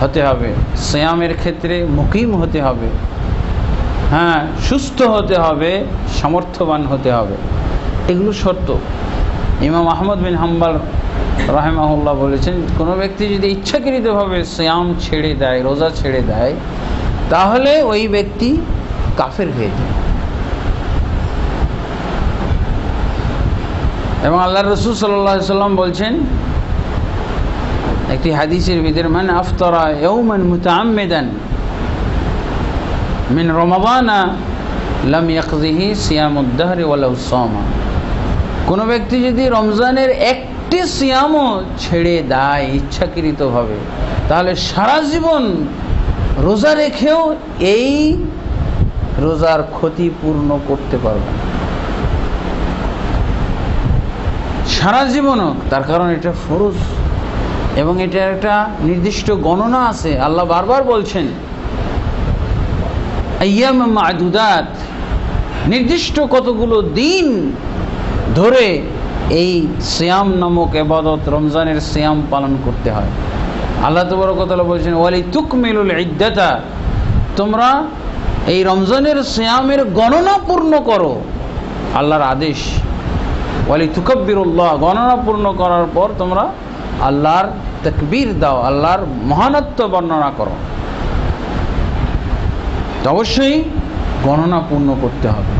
হতে হবে। সিয়ামের ক্ষেত্রে মুকিম হতে হবে, হ্যাঁ, সুস্থ হতে হবে, সামর্থ্যবান হতে হবে, এগুলো শর্ত। ইমাম আহমদ বিন হাম্বল রাহিমাহুল্লাহ বলেছেন, কোনো ব্যক্তি যদি ইচ্ছাকৃতভাবে সিয়াম ছেড়ে দেয়, রোজা ছেড়ে দেয়, তাহলে ওই ব্যক্তি কাফের হয়ে যায়। এবং আল্লাহর রাসূল সাল্লাল্লাহু আলাইহি ওয়াসাল্লাম বলছেন একটি হাদিসের ভিতরে, মান আফতারা ইয়াওমান মুতাআম্মিদান মিন রমাদানা লাম ইয়াকযিহি সিয়ামুদ দাহরি ওয়ালাউ সামা। কোন ব্যক্তি যদি রমজানের একটি সিয়ামও ছেড়ে দেয় ইচ্ছাকৃতভাবে, তাহলে সারা জীবন রোজা রেখেও এই রোজার ক্ষতি পূর্ণ করতে পারবে না, সারা জীবনও। তার কারণ এটা ফরজ এবং এটার একটা নির্দিষ্ট গণনা আছে। আল্লাহ বারবার বলছেন আইয়াম মা'দুদাত, নির্দিষ্ট কতগুলো দিন ধরে এই সিয়াম নামক ইবাদত, রমজানের সিয়াম পালন করতে হয়। আল্লাহ তাবারক ওয়া তাআলা বলছেন ওয়ালি তুকমিলুল ইদ্দাতা, তোমরা এই রমজানের সিয়ামের গণনা পূর্ণ করো, আল্লাহর আদেশ। ওয়ালি তুকাব্বিরুল্লাহ, গণনা পূর্ণ করার পর তোমরা আল্লাহর তাকবীর দাও, আল্লাহর মহানত্ব বর্ণনা করো। অবশ্যই গণনা পূর্ণ করতে হবে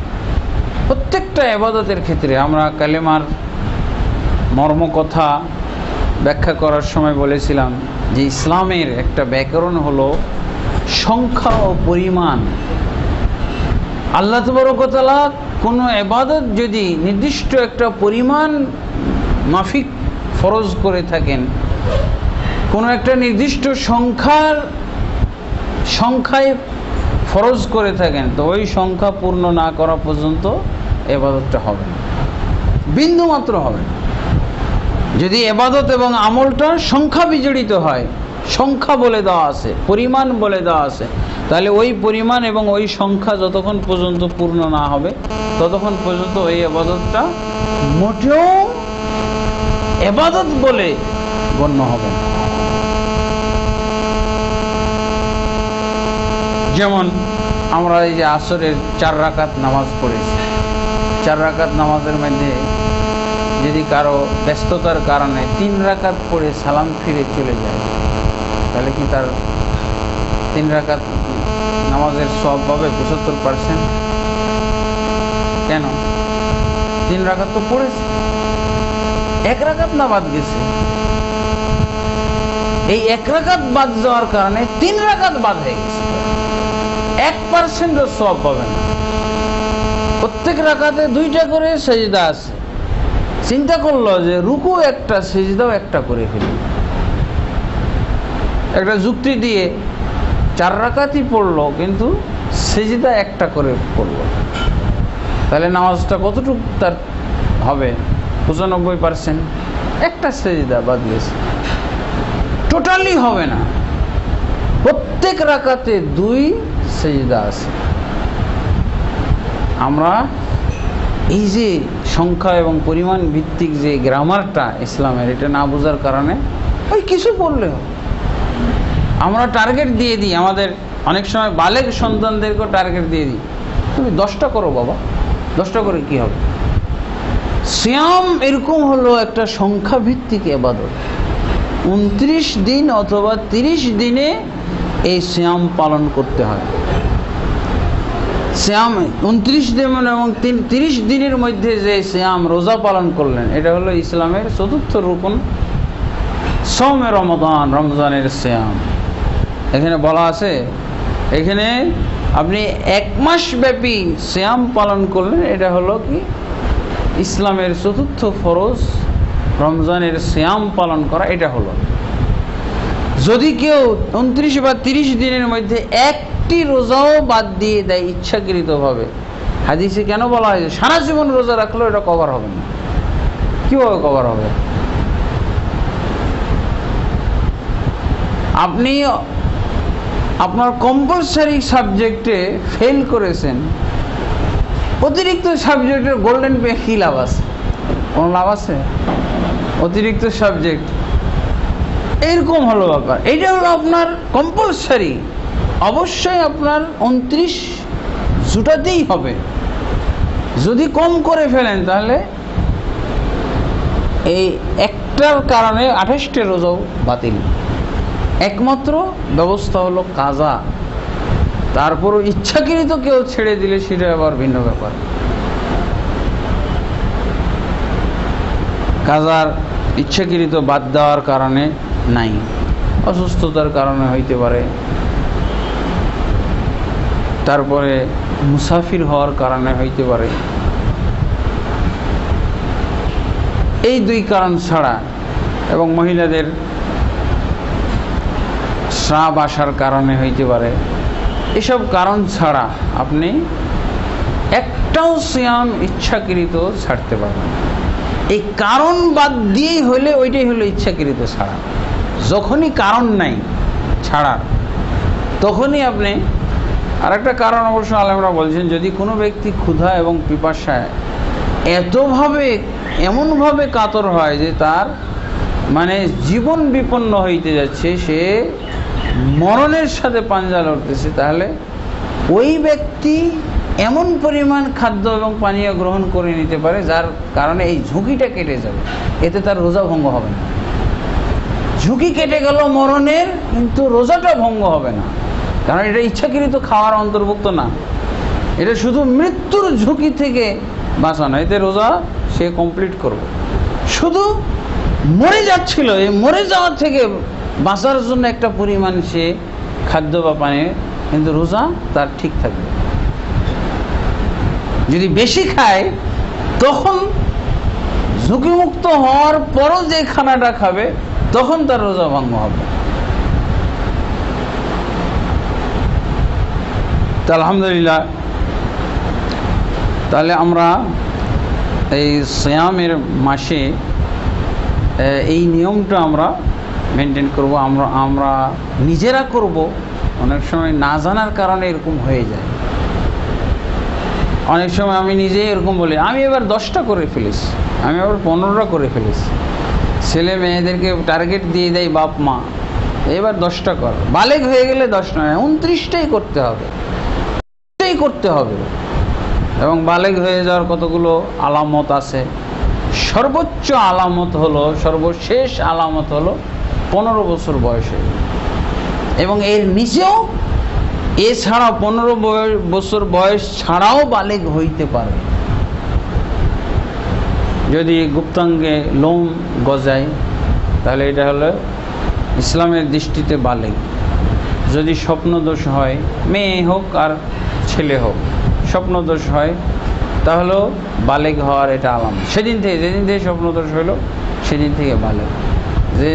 প্রত্যেকটা ইবাদতের ক্ষেত্রে। আমরা কালেমার মর্মকথা ব্যাখ্যা করার সময় বলেছিলাম যে ইসলামের একটা ব্যাকরণ হলো সংখ্যা ও পরিমাণ। আল্লাহ তাবারক ওয়া তাআলা কোনো ইবাদত যদি নির্দিষ্ট একটা পরিমাণ মাফিক ফরজ করে থাকেন, কোনো একটা নির্দিষ্ট সংখ্যায় ফরজ করে থাকেন, তো ওই সংখ্যা পূর্ণ না করা পর্যন্ত ইবাদতটা হবে না, বিন্দু মাত্র হবে না। যদি ইবাদত এবং আমলটা সংখ্যা বিজড়িত হয়, সংখ্যা বলে দেওয়া আছে, পরিমাণ বলে দেওয়া আছে, তাহলে ওই পরিমাণ এবং ওই সংখ্যা যতক্ষণ পর্যন্ত পূর্ণ না হবে ততক্ষণ পর্যন্ত ওই ইবাদতটা মোটেও ইবাদত বলে গণ্য হবে না। যেমন আমরা এই যে আসরের 4 রাকাত নামাজ পড়েছি, 4 রাকাত নামাজের মধ্যে যদি কারো ব্যস্ততার কারণে 3 রাকাত পড়ে সালাম ফিরে চলে যায়, তাহলে কি তার 3 রাকাত নামাজের সওয়াব পাবে 75%? কেন? 3 রাকাত তো পড়েছে, 1 রাকাত না বাদ গেছে। এই 1 রাকাত বাদ যাওয়ার কারণে 3 রাকাত বাদ হয়ে গেছে, 1% সওয়াব পাবে না। প্রত্যেক রাকাতে 2টা করে সেজদা আছে, চিন্তা করলো যে রুকু একটা, সেজদাও একটা করে ফেলি, একটা যুক্তি দিয়ে 4 রাকাতই পড়লো কিন্তু সেজদা একটা করে পড়লো, তাহলে নামাজটা কতটুকু তার হবে? 95%। একটা সেজদা বাদ গেছে, টোটালি হবে না। প্রত্যেক রাকাতে 2 সেজদা আছে। আমরা এই যে সংখ্যা এবং পরিমাণ ভিত্তিক যে গ্রামারটা ইসলামের, এটা না বোঝার কারণে ওই কিছু পড়লে আমরা টার্গেট দিয়ে দিই। আমাদের অনেক সময় বালেগ সন্তানদেরকেও টার্গেট দিয়ে দিই, তুমি 10টা করো বাবা, 10টা করে কি হবে? সিয়াম এরকম হলো একটা সংখ্যা ভিত্তিক ইবাদত। 29 দিন অথবা 30 দিনে এই সিয়াম পালন করতে হয়। সিয়াম 29 দিন এবং 30 দিনের মধ্যে যে সিয়াম রোজা পালন করলেন, এটা হলো ইসলামের 4র্থ রুকন, সওমে রমাদান, রমজানের সিয়াম। এখানে বলা আছে, এখানে আপনি 1 মাস ব্যাপী সিয়াম পালন করলেন, এটা হলো কি ইসলামের চতুর্থ ফরজ রমজানের সিয়াম পালন করা, এটা হলো। যদি কেউ 29 বা 30 দিনের মধ্যে একটি রোজাও বাদ দিয়ে দেয় ইচ্ছাকৃতভাবে, হাদিসে কেন বলা হয় সারা জীবন রোজা রাখলেও এটা কভার হবে না? কিভাবে কভার হবে? আপনি আপনার কম্পালসারি সাবজেক্টে ফেল করেছেন, অতিরিক্ত সাবজেক্টের গোল্ডেন পে কি লাভ আছে? কোনো লাভ আছে? অতিরিক্ত সাবজেক্ট এরকম হলো ব্যাপার। এইটা হলো আপনার কম্পালসারি, অবশ্যই আপনার 29 জুটাতেই হবে। যদি কম করে ফেলেন তাহলে এই একটার কারণে 28টে রোজাও বাতিল। একমাত্র ব্যবস্থা হলো কাজা। তারপরও ইচ্ছাকৃত কেউ ছেড়ে দিলে সেটা আবার ভিন্ন ব্যাপার। কাজার ইচ্ছাকৃত বাদ দেওয়ার কারণে নাই, অসুস্থতার কারণে হইতে পারে, তারপরে মুসাফির হওয়ার কারণে হইতে পারে। এই 2 কারণ ছাড়া, এবং মহিলাদের স্রাব আসার কারণে হইতে পারে, এসব কারণ ছাড়া আপনি একটাও সিয়াম ইচ্ছাকৃত ছাড়তে পারবেন। এই কারণ বাদ দিয়েই হলে ওইটাই হলো ইচ্ছাকৃত ছাড়া। যখনই কারণ নাই ছাড়ার, তখনই আপনি। আর একটা কারণ অবশ্য আলেমরা বলছেন, যদি কোনো ব্যক্তি ক্ষুধা এবং পিপাসায় এমনভাবে কাতর হয় যে তার মানে জীবন বিপন্ন হইতে যাচ্ছে, সে মরণের সাথে পাঞ্জা লড়তেছে, তাহলে ওই ব্যক্তি এমন পরিমাণ খাদ্য এবং পানীয় গ্রহণ করে নিতে পারে যার কারণে এই ঝুঁকিটা কেটে যাবে, এতে তার রোজা ভঙ্গ হবে না। ঝুঁকি কেটে গেল মরণের, কিন্তু রোজাটা ভঙ্গ হবে না, কারণ এটা ইচ্ছাকৃত খাওয়ার অন্তর্ভুক্ত না। এটা শুধু মৃত্যুর ঝুঁকি থেকে বাঁচানো, এতে রোজা সে কমপ্লিট করবে। শুধু মরে যাচ্ছিল, এই মরে যাওয়ার থেকে বাঁচার জন্য একটা পরিমাণ সে খাদ্য বা পানীয়, কিন্তু রোজা তার ঠিক থাকবে। যদি বেশি খায়, তখন ঝুঁকিমুক্ত হওয়ার পরও যে খানাটা খাবে, তখন তার রোজা ভঙ্গ হবে। তা আলহামদুলিল্লাহ, তাহলে আমরা এই সিয়ামের মাসে এই নিয়মটা আমরা মেনটেন করব। আমরা নিজেরা করব। অনেক সময় না জানার কারণে এরকম হয়ে যায়। অনেক সময় আমি নিজে এরকম বলি, আমি এবার 10টা করে ফেলেছি, আমি আবার 15টা করে ফেলেছি। ছেলে মেয়েদেরকে টার্গেট দিয়ে দেয় বাপ মা, এবার 10টা কর। বালেগ হয়ে গেলে 10 নয়, 29টাই করতে হবে, করতে হবে। এবং বালেগ হয়ে যাওয়ার কতগুলো আলামত আছে। সর্বোচ্চ আলামত হলো, সর্বশেষ আলামত হলো 15 বছর বয়সে, এবং এর নিচেও, এছাড়া 15 বছর বয়স ছাড়াও বালেগ হইতে পারে। যদি গুপ্তাঙ্গে লোম গজায়, তাহলে এটা হলো ইসলামের দৃষ্টিতে বালেগ। যদি স্বপ্নদোষ হয়, মেয়ে হোক আর ছেলে হোক, স্বপ্নদোষ হয়, তাহলেও বালেগ হওয়ার এটা আলামত। যেদিন থেকে স্বপ্নদোষ হইল, সেদিন থেকে বালেগ। যে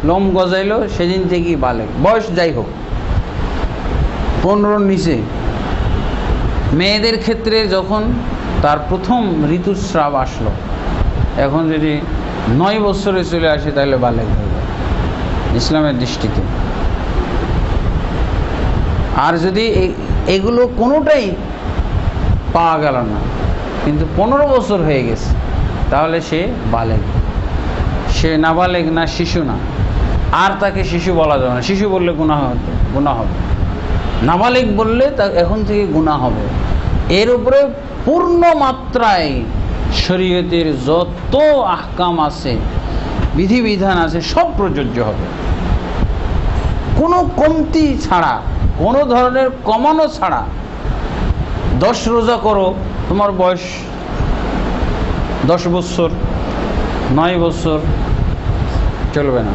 লোম গজাইলো, সেদিন থেকেই বালেগ। বয়স যাই হোক, 15-র নিচে। মেয়েদের ক্ষেত্রে যখন তার প্রথম ঋতুস্রাব আসলো, এখন যদি 9 বছরে চলে আসে, তাহলে বালেগ হয়ে যায় ইসলামের দৃষ্টিতে। আর যদি এগুলো কোনোটাই পাওয়া গেল না, কিন্তু 15 বছর হয়ে গেছে, তাহলে সে বালেগ। সে নাবালেগ না, শিশু না। আর তাকে শিশু বলা যাবে না। শিশু বললে গুনাহ হবে, নাবালেগ বললে তা এখন থেকে গুনাহ হবে। এর উপরে পূর্ণ মাত্রায় শরীয়তের যত আহকাম আছে, বিধিবিধান আছে, সব প্রযোজ্য হবে, কোনো কমতি ছাড়া, কোনো ধরনের কমানো ছাড়া। 10 রোজা করো, তোমার বয়স 10 বছর, 9 বছর, চলবে না,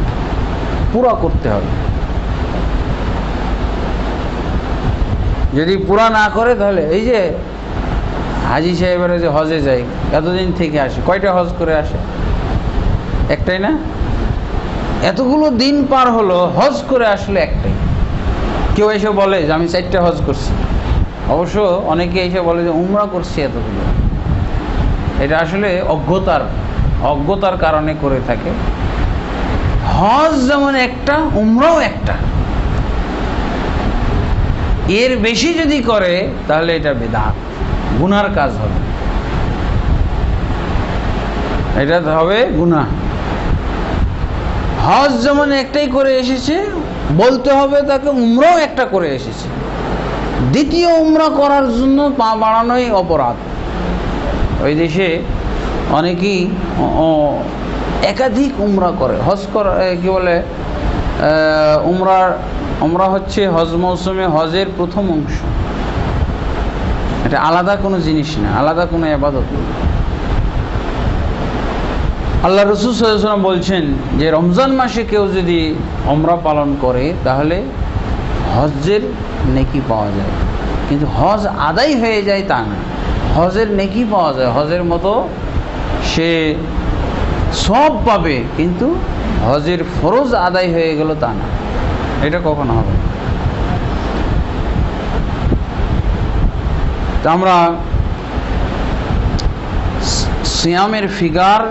পুরা করতে হবে। যদি পুরা না করে তাহলে এই যে হাজি সাহেবেরা যে হজে যায় এতদিন থেকে আসে, কয়টা হজ করে আসে? একটাই না? এতগুলো দিন পার হলো, হজ করে আসলে একটাই। কেউ এসে বলে যে আমি 4টা হজ করছি, অবশ্য অনেকে এসে বলে যে উমরা করছি এতগুলো। এটা আসলে অজ্ঞতার কারণে করে থাকে। হজ যেমন একটা, উমরাও একটা। এর বেশি যদি করে তাহলে এটা বিদআত, গুনার কাজ হবে, এটা হবে গুনাহ। হজ যেমন একটাই করে এসেছে, বলতে হবে তাকে উমরাও একটা করে এসেছে। দ্বিতীয় উমরা করার জন্য পা বাড়ানোই অপরাধ। ওই দেশে অনেকেই একাধিক উমরা করে। হজ করা কি বলে, উমরা হচ্ছে হজ মৌসুমে হজের প্রথম অংশ। এটা আলাদা কোনো জিনিস না, আলাদা কোনো ইবাদত না। আল্লাহ রাসূল সাল্লাল্লাহু আলাইহি ওয়াসাল্লাম বলছেন যে রমজান মাসে কেউ যদি উমরা পালন করে তাহলে হজ্জের নেকি পাওয়া যায়, কিন্তু হজ আদায় হয়ে যায় তা না। হজের নেকি পাওয়া যায়, হজের মতো সে সব পাবে, কিন্তু হজের ফরজ আদায় হয়ে গেল তা না, এটা কখনো হবে। তা আমরা সিয়ামের ফিগার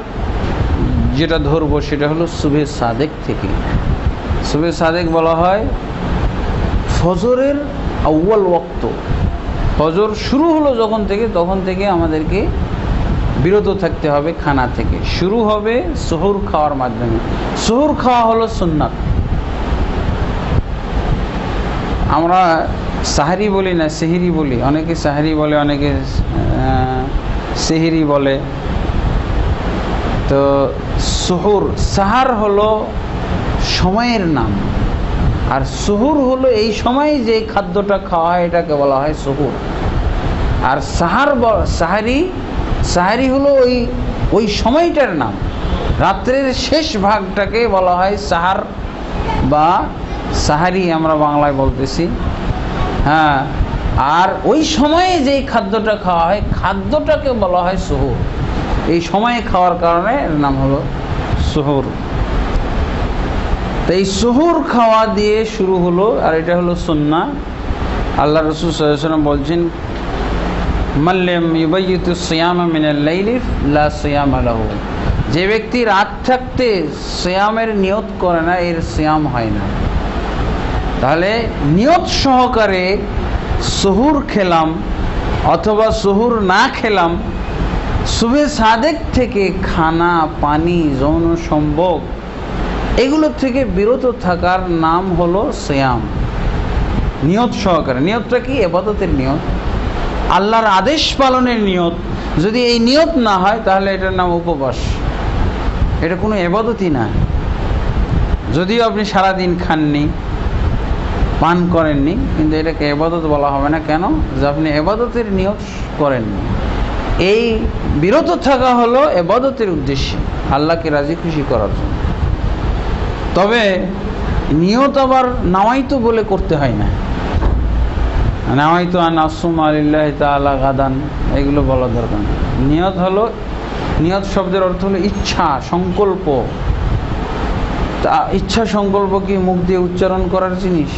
যেটা ধরবো সেটা হলো সুবহে সাদেক থেকে। সুবহে সাদেক বলা হয় ফজরের আউয়াল ওয়াক্ত। ফজর শুরু হলো যখন থেকে, তখন থেকে আমাদেরকে বিরত থাকতে হবে খানা থেকে। শুরু হবে সুহুর খাওয়ার মাধ্যমে। সুহুর খাওয়া হলো সুন্নাত। আমরা সাহরি বলি না, সেহরি বলি। অনেকে সাহরি বলে, অনেকে সেহরি বলে। তো সুহুর, সাহার হলো সময়ের নাম, আর সুহুর হলো এই সময়ে যে খাদ্যটা খাওয়া হয় এটাকে বলা হয় সুহুর। আর সাহারি হলো ওই সময়টার নাম। রাত্রের শেষ ভাগটাকে বলা হয় সাহার বা সাহারি, আমরা বাংলায় বলতেছি। হ্যাঁ, আর ওই সময়ে যেই খাদ্যটা খাওয়া হয় খাদ্যটাকে বলা হয় সুহুর। এই সময়ে খাওয়ার কারণে এর নাম হলো সুহুর। তো এই সুহুর খাওয়া দিয়ে শুরু হলো, আর এটা হলো সুন্নাহ। আল্লাহ রাসূল সাল্লাল্লাহু আলাইহি ওয়াসাল্লাম বলছেন মাল্লাম ইউবাইয়িতু সিয়ামা মিনাল লাইলি লা সিয়ামা লাহু। যে ব্যক্তি রাত থাকতে সিয়ামের নিয়ত করে না, এর সিয়াম হয় না। তাহলে নিয়ত সহকারে সুহুর খেলাম অথবা সুহুর না খেলাম, সুবহে সাদেক থেকে খানা, পানি, যৌন সম্ভোগ এগুলো থেকে বিরত থাকার নাম হলো সিয়াম। নিয়ত সহকারে। নিয়তটা কি? ইবাদতের নিয়ত, আল্লাহর আদেশ পালনের নিয়ত। যদি এই নিয়ত না হয় তাহলে এটার নাম উপবাস, এটা কোনো ইবাদতই না। যদিও আপনি সারাদিন খাননি, পান করেননি, কিন্তু এটাকে ইবাদত বলা হবে না। কেন? যে আপনি ইবাদতের নিয়ত করেননি। এই বিরত থাকা হলো ইবাদতের উদ্দেশ্যে, আল্লাহকে রাজি খুশি করার জন্য। তবে নিয়ত আবার নাওয়াইতো বলে করতে হয় না। নাওয়াইতো আন আসুমা লিল্লাহি তাআলা গাদান, এগুলো বলা দরকার না। নিয়ত হলো, নিয়ত শব্দের অর্থ হলো ইচ্ছা, সংকল্প। তা ইচ্ছা সংকল্প কি মুখ দিয়ে উচ্চারণ করার জিনিস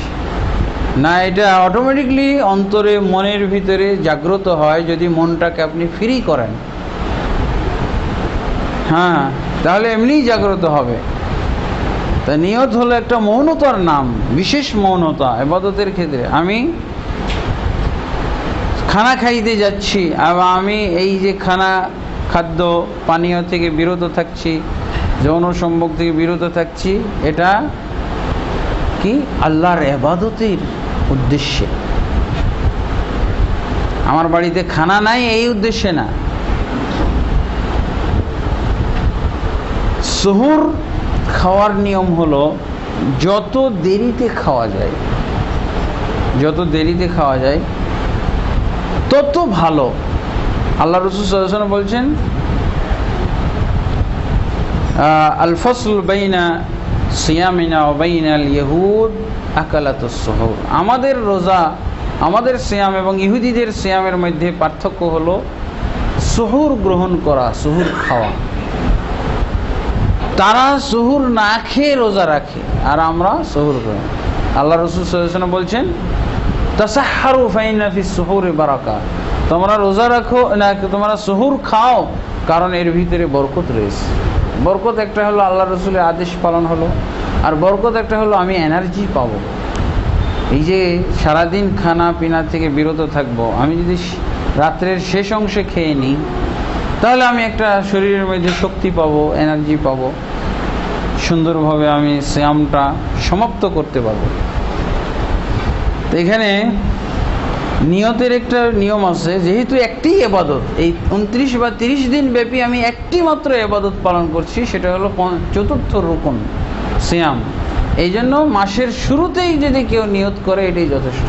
না, এটা অটোমেটিকলি অন্তরে, মনের ভিতরে জাগ্রত হয় যদি মনটাকে আপনি ফ্রি করেন। হ্যাঁ, তাহলে এমনিই জাগ্রত হবে। তা নিয়ত হলো একটা মৌনতার নাম, বিশেষ মৌনতা ইবাদতের ক্ষেত্রে। আমি খানা খাইতে যাচ্ছি, আবার আমি এই যে খাদ্য পানীয় থেকে বিরত থাকছি, যৌন সম্ভোগ থেকে বিরত থাকছি, এটা কি? আল্লাহর ইবাদতের উদ্দেশ্যে। আমার বাড়িতে খানা নাই এই উদ্দেশ্যে না। সুহুর খাওয়ার নিয়ম হলো যত দেরিতে খাওয়া যায়, যত দেরিতে খাওয়া যায় তত ভালো। আল্লাহ রাসূল সাল্লাল্লাহু আলাইহি ওয়াসাল্লাম বলছেন আল ফাসল বাইনা সিয়ামিনা ওয়া বাইনাল ইয়াহুদ আকালাতুস সুহুর। আমাদের রোজা আমাদের সিয়াম এবং ইহুদিদের সিয়ামের মধ্যে পার্থক্য হলো সুহুর গ্রহণ করা, সুহুর খাওয়া। তারা সুহুর না খেয়ে রোজা রাখে আর আমরা সুহুর গ্রহণ। আল্লাহ রাসূল সাল্লাল্লাহু আলাইহি ওয়াসাল্লাম বলছেন, তাসাহহারু ফাইন্না ফিস সুহুরি বারাকা, তোমরা রোজা রাখো না, তোমরা সুহুর খাও, কারণ এর ভিতরে বরকত রয়েছে। বরকত একটা হলো আল্লাহ রসুলের আদেশ পালন হলো, আর বরকত একটা হলো আমি এনার্জি পাবো। এই যে সারাদিন খানা পিনা থেকে বিরত থাকবো, আমি যদি রাত্রের শেষ অংশে খেয়ে নিই তাহলে আমি একটা শরীরের মধ্যে শক্তি পাবো, এনার্জি পাবো, সুন্দরভাবে আমি সিয়ামটা সমাপ্ত করতে পারবো। তো এখানে নিয়তের একটা নিয়ম আছে, যেহেতু একটি ইবাদত, এই 29 বা 30 দিন ব্যাপী আমি একটি মাত্র ইবাদত পালন করছি, সেটা হলো চতুর্থ রুকন সিয়াম। এই জন্য মাসের শুরুতেই যদি কেউ নিয়ত করে এটাই যথেষ্ট।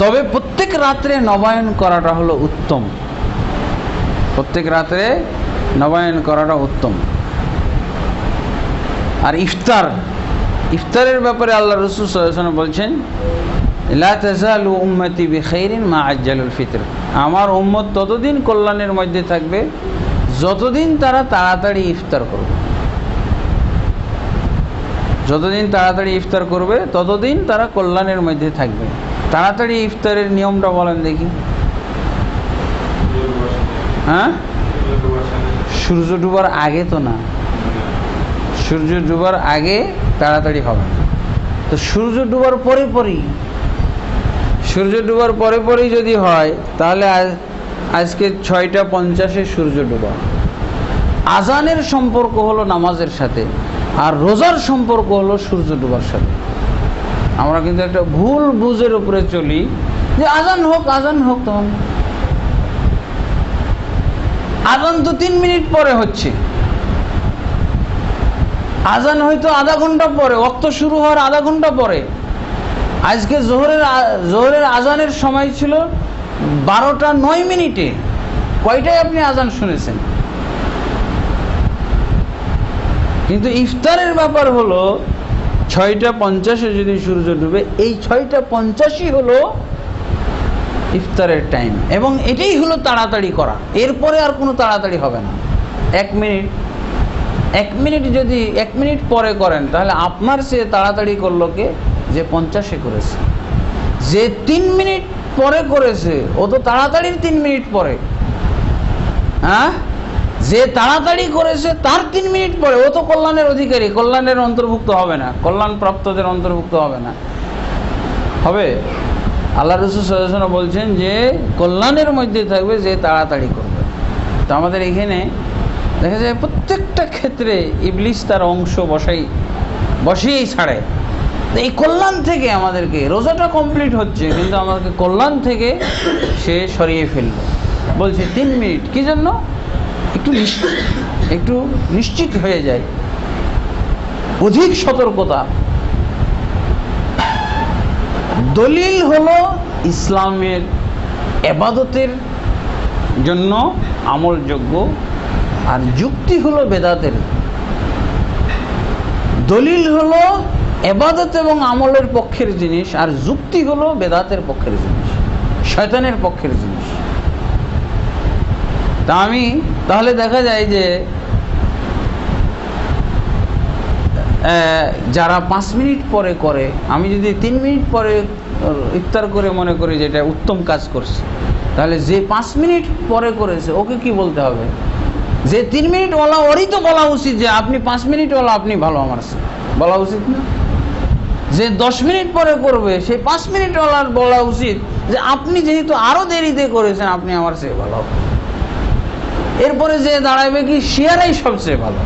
তবে প্রত্যেক রাত্রে নবায়ন করাটা হলো উত্তম, প্রত্যেক রাত্রে নবায়ন করাটা উত্তম। আর ইফতারের ব্যাপারে আল্লাহ রাসূল সাল্লাল্লাহু আলাইহি ওয়াসাল্লাম বলছেন, লা তাজালু উম্মতি বিখাইরিন মা আজ্জালুল ফিতর, আমার উম্মত ততদিন কল্যাণের মধ্যে থাকবে যতদিন তারা তাড়াতাড়ি ইফতার করবে। যতদিন তাড়াতাড়ি ইফতার করবে ততদিন তারা কল্যাণের মধ্যে থাকবে। তাড়াতাড়ি ইফতারের নিয়মটা বলেন দেখি। হ্যাঁ, সূর্য ডুবার আগে তো না, সূর্য ডুবার আগে তাড়াতাড়ি হবে না, তো সূর্য ডুবার পরে পরেই, সূর্য ডুবার পরে পরেই যদি হয় তাহলে আজকে 6:50 সূর্য ডুবা। আজানের সম্পর্ক হলো নামাজের সাথে, আর রোজার সম্পর্ক হলো সূর্য ডুবার সাথে। আমরা কিন্তু একটা ভুল বুঝের উপরে চলি যে আজান হোক, আজান হোক, তখন আজান তো 3 মিনিট পরে হচ্ছে, আজান হয়তো আধা ঘন্টা পরে, ওয়াক্ত শুরু হওয়ার আধা ঘন্টা পরে। আজকে জোহরের আজানের সময় ছিল 12:09। কয়টায় আপনি আজান শুনেছেন? কিন্তু ইফতারের ব্যাপার হলো 6:50 যদি সূর্য ডুবে, এই 6:50 হলো ইফতারের টাইম, এবং এটাই হলো তাড়াতাড়ি করা। এরপরে আর কোনো তাড়াতাড়ি হবে না। 1 মিনিট যদি 1 মিনিট পরে করেন তাহলে আপনার সে তাড়াতাড়ি করলো কে? যে 50-এ করেছে। যে 3 মিনিট পরে করেছে ও তো তাড়াতাড়ির 3 মিনিট পরে। হ্যাঁ, যে তাড়াতাড়ি করেছে তার 3 মিনিট পরে ও তো কল্যাণের অধিকারী, কল্যাণের অন্তর্ভুক্ত হবে না, কল্যাণ প্রাপ্তদের অন্তর্ভুক্ত হবে না। হবে? আল্লাহ রাসূল সাল্লাল্লাহু আলাইহি ওয়াসাল্লাম বলছেন যে কল্যাণের মধ্যে থাকবে যে তাড়াতাড়ি করবে। তো আমাদের এখানে দেখা যায় প্রত্যেকটা ক্ষেত্রে ইবলিস তার অংশ বসেই ছাড়ে। এই কল্যাণ থেকে আমাদেরকে, রোজাটা কমপ্লিট হচ্ছে কিন্তু আমাদেরকে কল্যাণ থেকে সে সরিয়ে ফেললো। বলছে 3 মিনিট, কি জন্য? একটু নিশ্চিত হয়ে যায়, অধিক সতর্কতা। দলিল হলো ইসলামের ইবাদতের জন্য আমলযোগ্য, আর যুক্তি হলো বেদাতের। দলিল হলো ইবাদত এবং আমলের পক্ষের জিনিস, আর যুক্তি হলো বেদাতের পক্ষের জিনিস, শয়তানের পক্ষের জিনিস। তা তাহলে দেখা যায় যে যারা 5 মিনিট পরে করে, আমি যদি 3 মিনিট পরে ইফতার করে মনে করি যে এটা উত্তম কাজ করছে, তাহলে যে 5 মিনিট পরে করেছে ওকে কি বলতে হবে? যে 3 মিনিট ওয়ালা ওরই তো বলা উচিত যে আপনি 5 মিনিট ওয়ালা, আপনি ভালো আমার সে বলা উচিত না? যে 10 মিনিট পরে করবে সেই 5 মিনিট ওয়ালার বলা উচিত যে আপনি যেহেতু আরো দেরিতে করেছেন আপনি আমার চেয়ে ভালো। এরপরে যে দাঁড়াবে কি শেয়ারাই সবচেয়ে ভালো।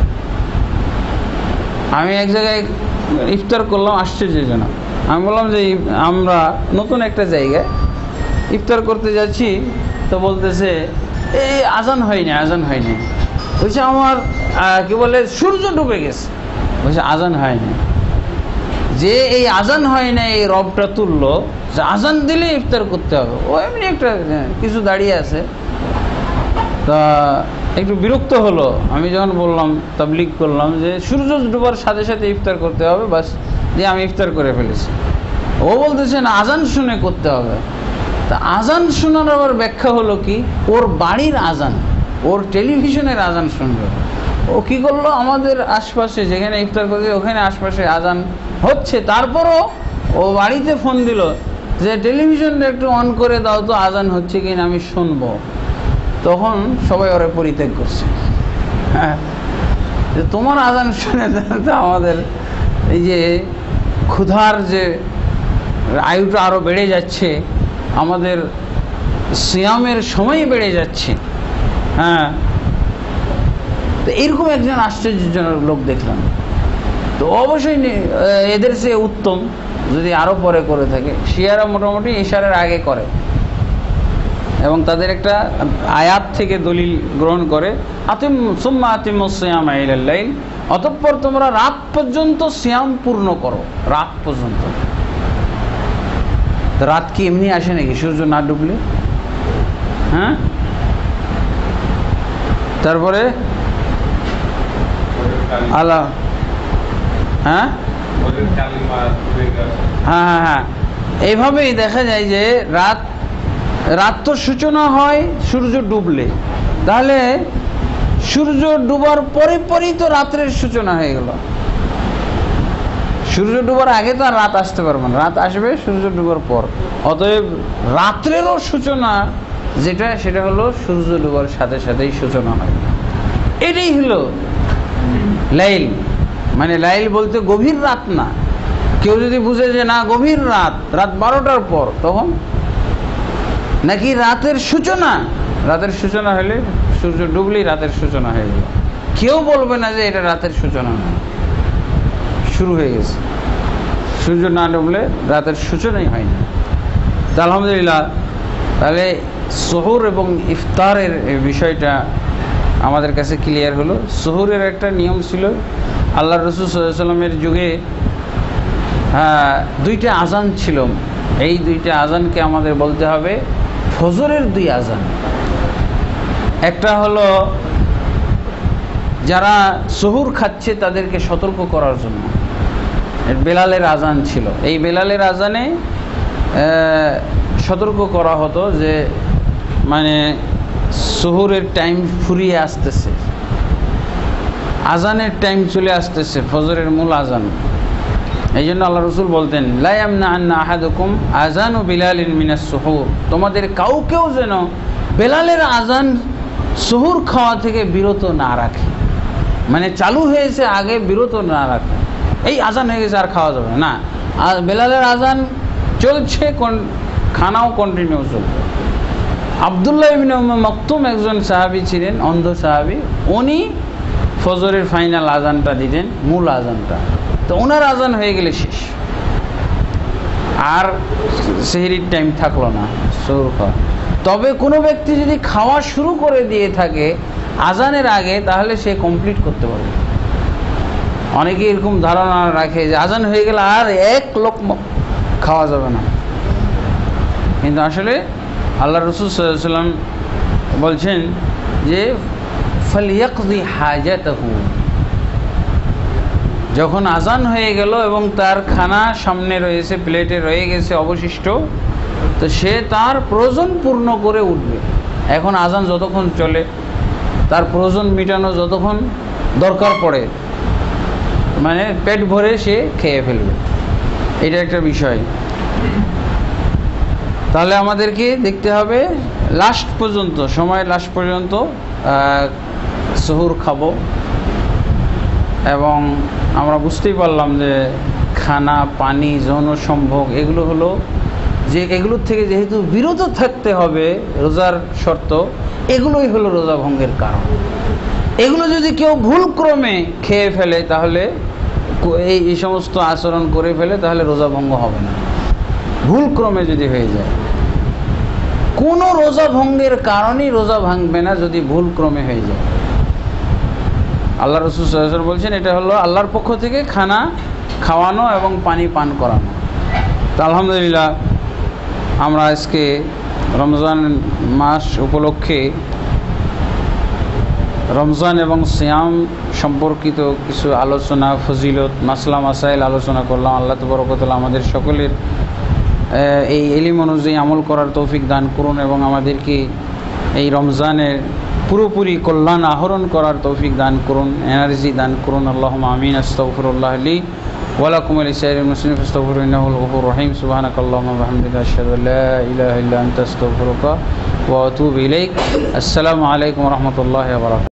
আমি এক জায়গায় ইফতার করলাম, আশ্চর্যজনক। আমি বললাম যে আমরা নতুন একটা জায়গায় ইফতার করতে যাচ্ছি, তো বলতেছে এই আজান হয়নি। বলছে আমার কি বলে সূর্য ডুবে গেছে। বলছে আজান হয়নি। যে এই আজান হয় না এই রবটা তুললো যে আজান দিলে ইফতার করতে হবে। ও এমনি একটা কিছু দাঁড়িয়ে আছে, তা একটু বিরক্ত হলো। আমি যখন বললাম, তাবলীগ করলাম যে সূর্য ডুবার সাথে সাথে ইফতার করতে হবে, বাস দিয়ে আমি ইফতার করে ফেলেছি। ও বলতেছেন আজান শুনে করতে হবে। তা আজান শোনার আবার ব্যাখ্যা হলো কি, ওর বাড়ির আজান, ওর টেলিভিশনের আজান শুনবে। ও কি করলো, আমাদের আশপাশে যেখানে ইফতার করছে ওখানে আশপাশে আজান হচ্ছে, তারপরও ও বাড়িতে ফোন দিল যে টেলিভিশনটা একটু অন করে দাও তো, আজান হচ্ছে কিনা আমি শুনবো। তখন সবাই ওরা পরিত্যাগ করছে। হ্যাঁ, যে তোমার আজান শুনে তো আমাদের এই যে ক্ষুধার যে আয়ুটা আরো বেড়ে যাচ্ছে, আমাদের সিয়ামের সময় বেড়ে যাচ্ছে। হ্যাঁ, তো এরকম একজন আশ্চর্যজনক লোক দেখলাম। তো অবশ্যই এদের সে উত্তম যদি আরো পরে করে থাকে। শিয়ারা মোটামুটি ইশারার আগে করে এবং তাদের একটা আয়াত থেকে দলিল গ্রহণ করে, সুম্মা আতিমুস সিয়ামা ইলাল লাইল, অতঃপর তোমরা রাত পর্যন্ত সিয়াম পূর্ণ করো, রাত পর্যন্ত। রাত কি এমনি আসে নাকি সূর্য না ডুবলে? হ্যাঁ, তারপরে আল্লাহ, হ্যাঁ হ্যাঁ হ্যাঁ হ্যাঁ, এইভাবেই দেখা যায় যে রাত তো সূচনা হয় সূর্য ডুবলে, তাহলে সূর্য ডুবার পরে পরেই তো রাত্রের সূচনা হয়ে গেল। সূর্য ডুবার আগে তো আর রাত আসতে পারবে না, রাত আসবে সূর্য ডুবার পর। অতএব রাত্রেরও সূচনা যেটা, সেটা হলো সূর্য ডুবার সাথে সাথেই সূচনা হয়। এটাই হলো লাইল। মানে লাইল বলতে গভীর রাত না। কেউ যদি বুঝে যে না গভীর রাত, রাত 12টার পর, তখন নাকি রাতের সূচনা, রাতের সূচনা হলে সূর্য ডুবলেই রাতের সূচনা হয়ে গেল। কেউ বলবে না যে এটা রাতের সূচনা না, শুরু হয়ে গেছে। সূর্য না ডুবলে রাতের সূচনাই হয় না। তা আলহামদুলিল্লাহ, তাহলে সুহুর এবং ইফতারের এই বিষয়টা আমাদের কাছে ক্লিয়ার হলো। সুহুরের একটা নিয়ম ছিল, আল্লাহ রসুল সাল্লাল্লাহু আলাইহি ওয়াসাল্লামের যুগে দুইটা আজান ছিল। এই দুইটা আজানকে আমাদের বলতে হবে ফজরের দুই আজান। একটা হলো যারা সুহুর খাচ্ছে তাদেরকে সতর্ক করার জন্য বেলালের আজান ছিল। এই বেলালের আজানে সতর্ক করা হতো যে মানে সুহুরের টাইম ফুরিয়ে আসতেছে, আজানের টাইম চলে আসতেছে, ফজরের মূল আজান। এই জন্য আল্লাহ রসুল বলতেন, লা ইয়ামনাআন্না আহাদুকুম আযানু বিলালিন মিনাস সুহুর, তোমাদের কাউকেও যেন বেলালের আজান সুহুর খাওয়া থেকে বিরত না রাখে। মানে চালু হয়েছে আগে বিরত না রাখে, এই আজান হয়ে গেছে আর খাওয়া যাবে না, আর বেলালের আজান চলছে, খানাও কন্টিনিউ চলবে। আব্দুল্লাহ ইবনে উম্মে মাকতুম একজন সাহাবী ছিলেন, অন্ধ সাহাবী। উনি ফজরের ফাইনাল আজানটা দিতেন, মূল আজানটা। তো ওনার আজান হয়ে গেলে শেষ, আর সেহরির টাইম থাকলো না সুহুর খাওয়া। তবে কোনো ব্যক্তি যদি খাওয়া শুরু করে দিয়ে থাকে আজানের আগে, তাহলে সে কমপ্লিট করতে পারবে। অনেকে এরকম ধারণা রাখে যে আজান হয়ে গেলে আর এক লোকমা খাওয়া যাবে না, কিন্তু আসলে আল্লাহ রসুল সাল্লাল্লাহু আলাইহি ওয়াসাল্লাম বলছেন যে ফালইয়াকদি হাজাতাহু, যখন আজান হয়ে গেল এবং তার খানা সামনে রয়েছে, প্লেটে রয়ে গেছে অবশিষ্ট, তো সে তার প্রয়োজন পূর্ণ করে উঠবে। এখন আজান যতক্ষণ চলে, তার প্রয়োজন মেটানো যতক্ষণ দরকার পড়ে, মানে পেট ভরে সে খেয়ে ফেলবে। এটা একটা বিষয়। তাহলে আমাদেরকে দেখতে হবে লাস্ট পর্যন্ত, সময় লাস্ট পর্যন্ত সুহুর খাবো। এবং আমরা বুঝতেই পারলাম যে খানা, পানি, যৌন সম্ভোগ এগুলো হলো যে এগুলোর থেকে যেহেতু বিরত থাকতে হবে, রোজার শর্ত, এগুলোই হলো রোজা ভঙ্গের কারণ। এগুলো যদি কেউ ভুলক্রমে খেয়ে ফেলে, তাহলে এই সমস্ত আচরণ করে ফেলে, তাহলে রোজা ভঙ্গ হবে না। ভুলক্রমে যদি হয়ে যায়, কোনো রোজা ভঙ্গের কারণেই রোজা ভাঙবে না যদি ভুলক্রমে হয়ে যায়। আল্লাহ রাসূল সাল্লাল্লাহু আলাইহি ওয়াসাল্লাম বলছেন এটা হলো আল্লাহর পক্ষ থেকে খানা খাওয়ানো এবং পানি পান করানো। তো আলহামদুলিল্লাহ, আমরা আজকে রমজান মাস উপলক্ষে রমজান এবং সিয়াম সম্পর্কিত কিছু আলোচনা, ফজিলত, মাসলা মাসাইল আলোচনা করলাম। আল্লাহ তাবারক ওয়া তাআলা আমাদের সকলের এই ইলম অনুযায়ী আমল করার তৌফিক দান করুন এবং আমাদেরকে এই রমজানের পুরোপুরি কল্যাণ আহরণ করার তৌফিক দান করুন, এনার্জি দান করুন। আল্লাহুম্মা আমিন। আস্তাগফিরুল্লাহ লি ওয়া লাকুম ওয়া লিসাইরিল মুসলিমিন ফাস্তাগফিরুহু ইন্নাহুল গফুরুর রহিম। সুবহানাকাল্লাহুম্মা ওয়া বিহামদিকা আশহাদু আল্লা ইলাহা ইল্লা আনতা আস্তাগফিরুকা ওয়া আতুবু ইলাইক। আসসালামু আলাইকুম ওয়া রাহমাতুল্লাহি ওয়া বারাকাতুহু।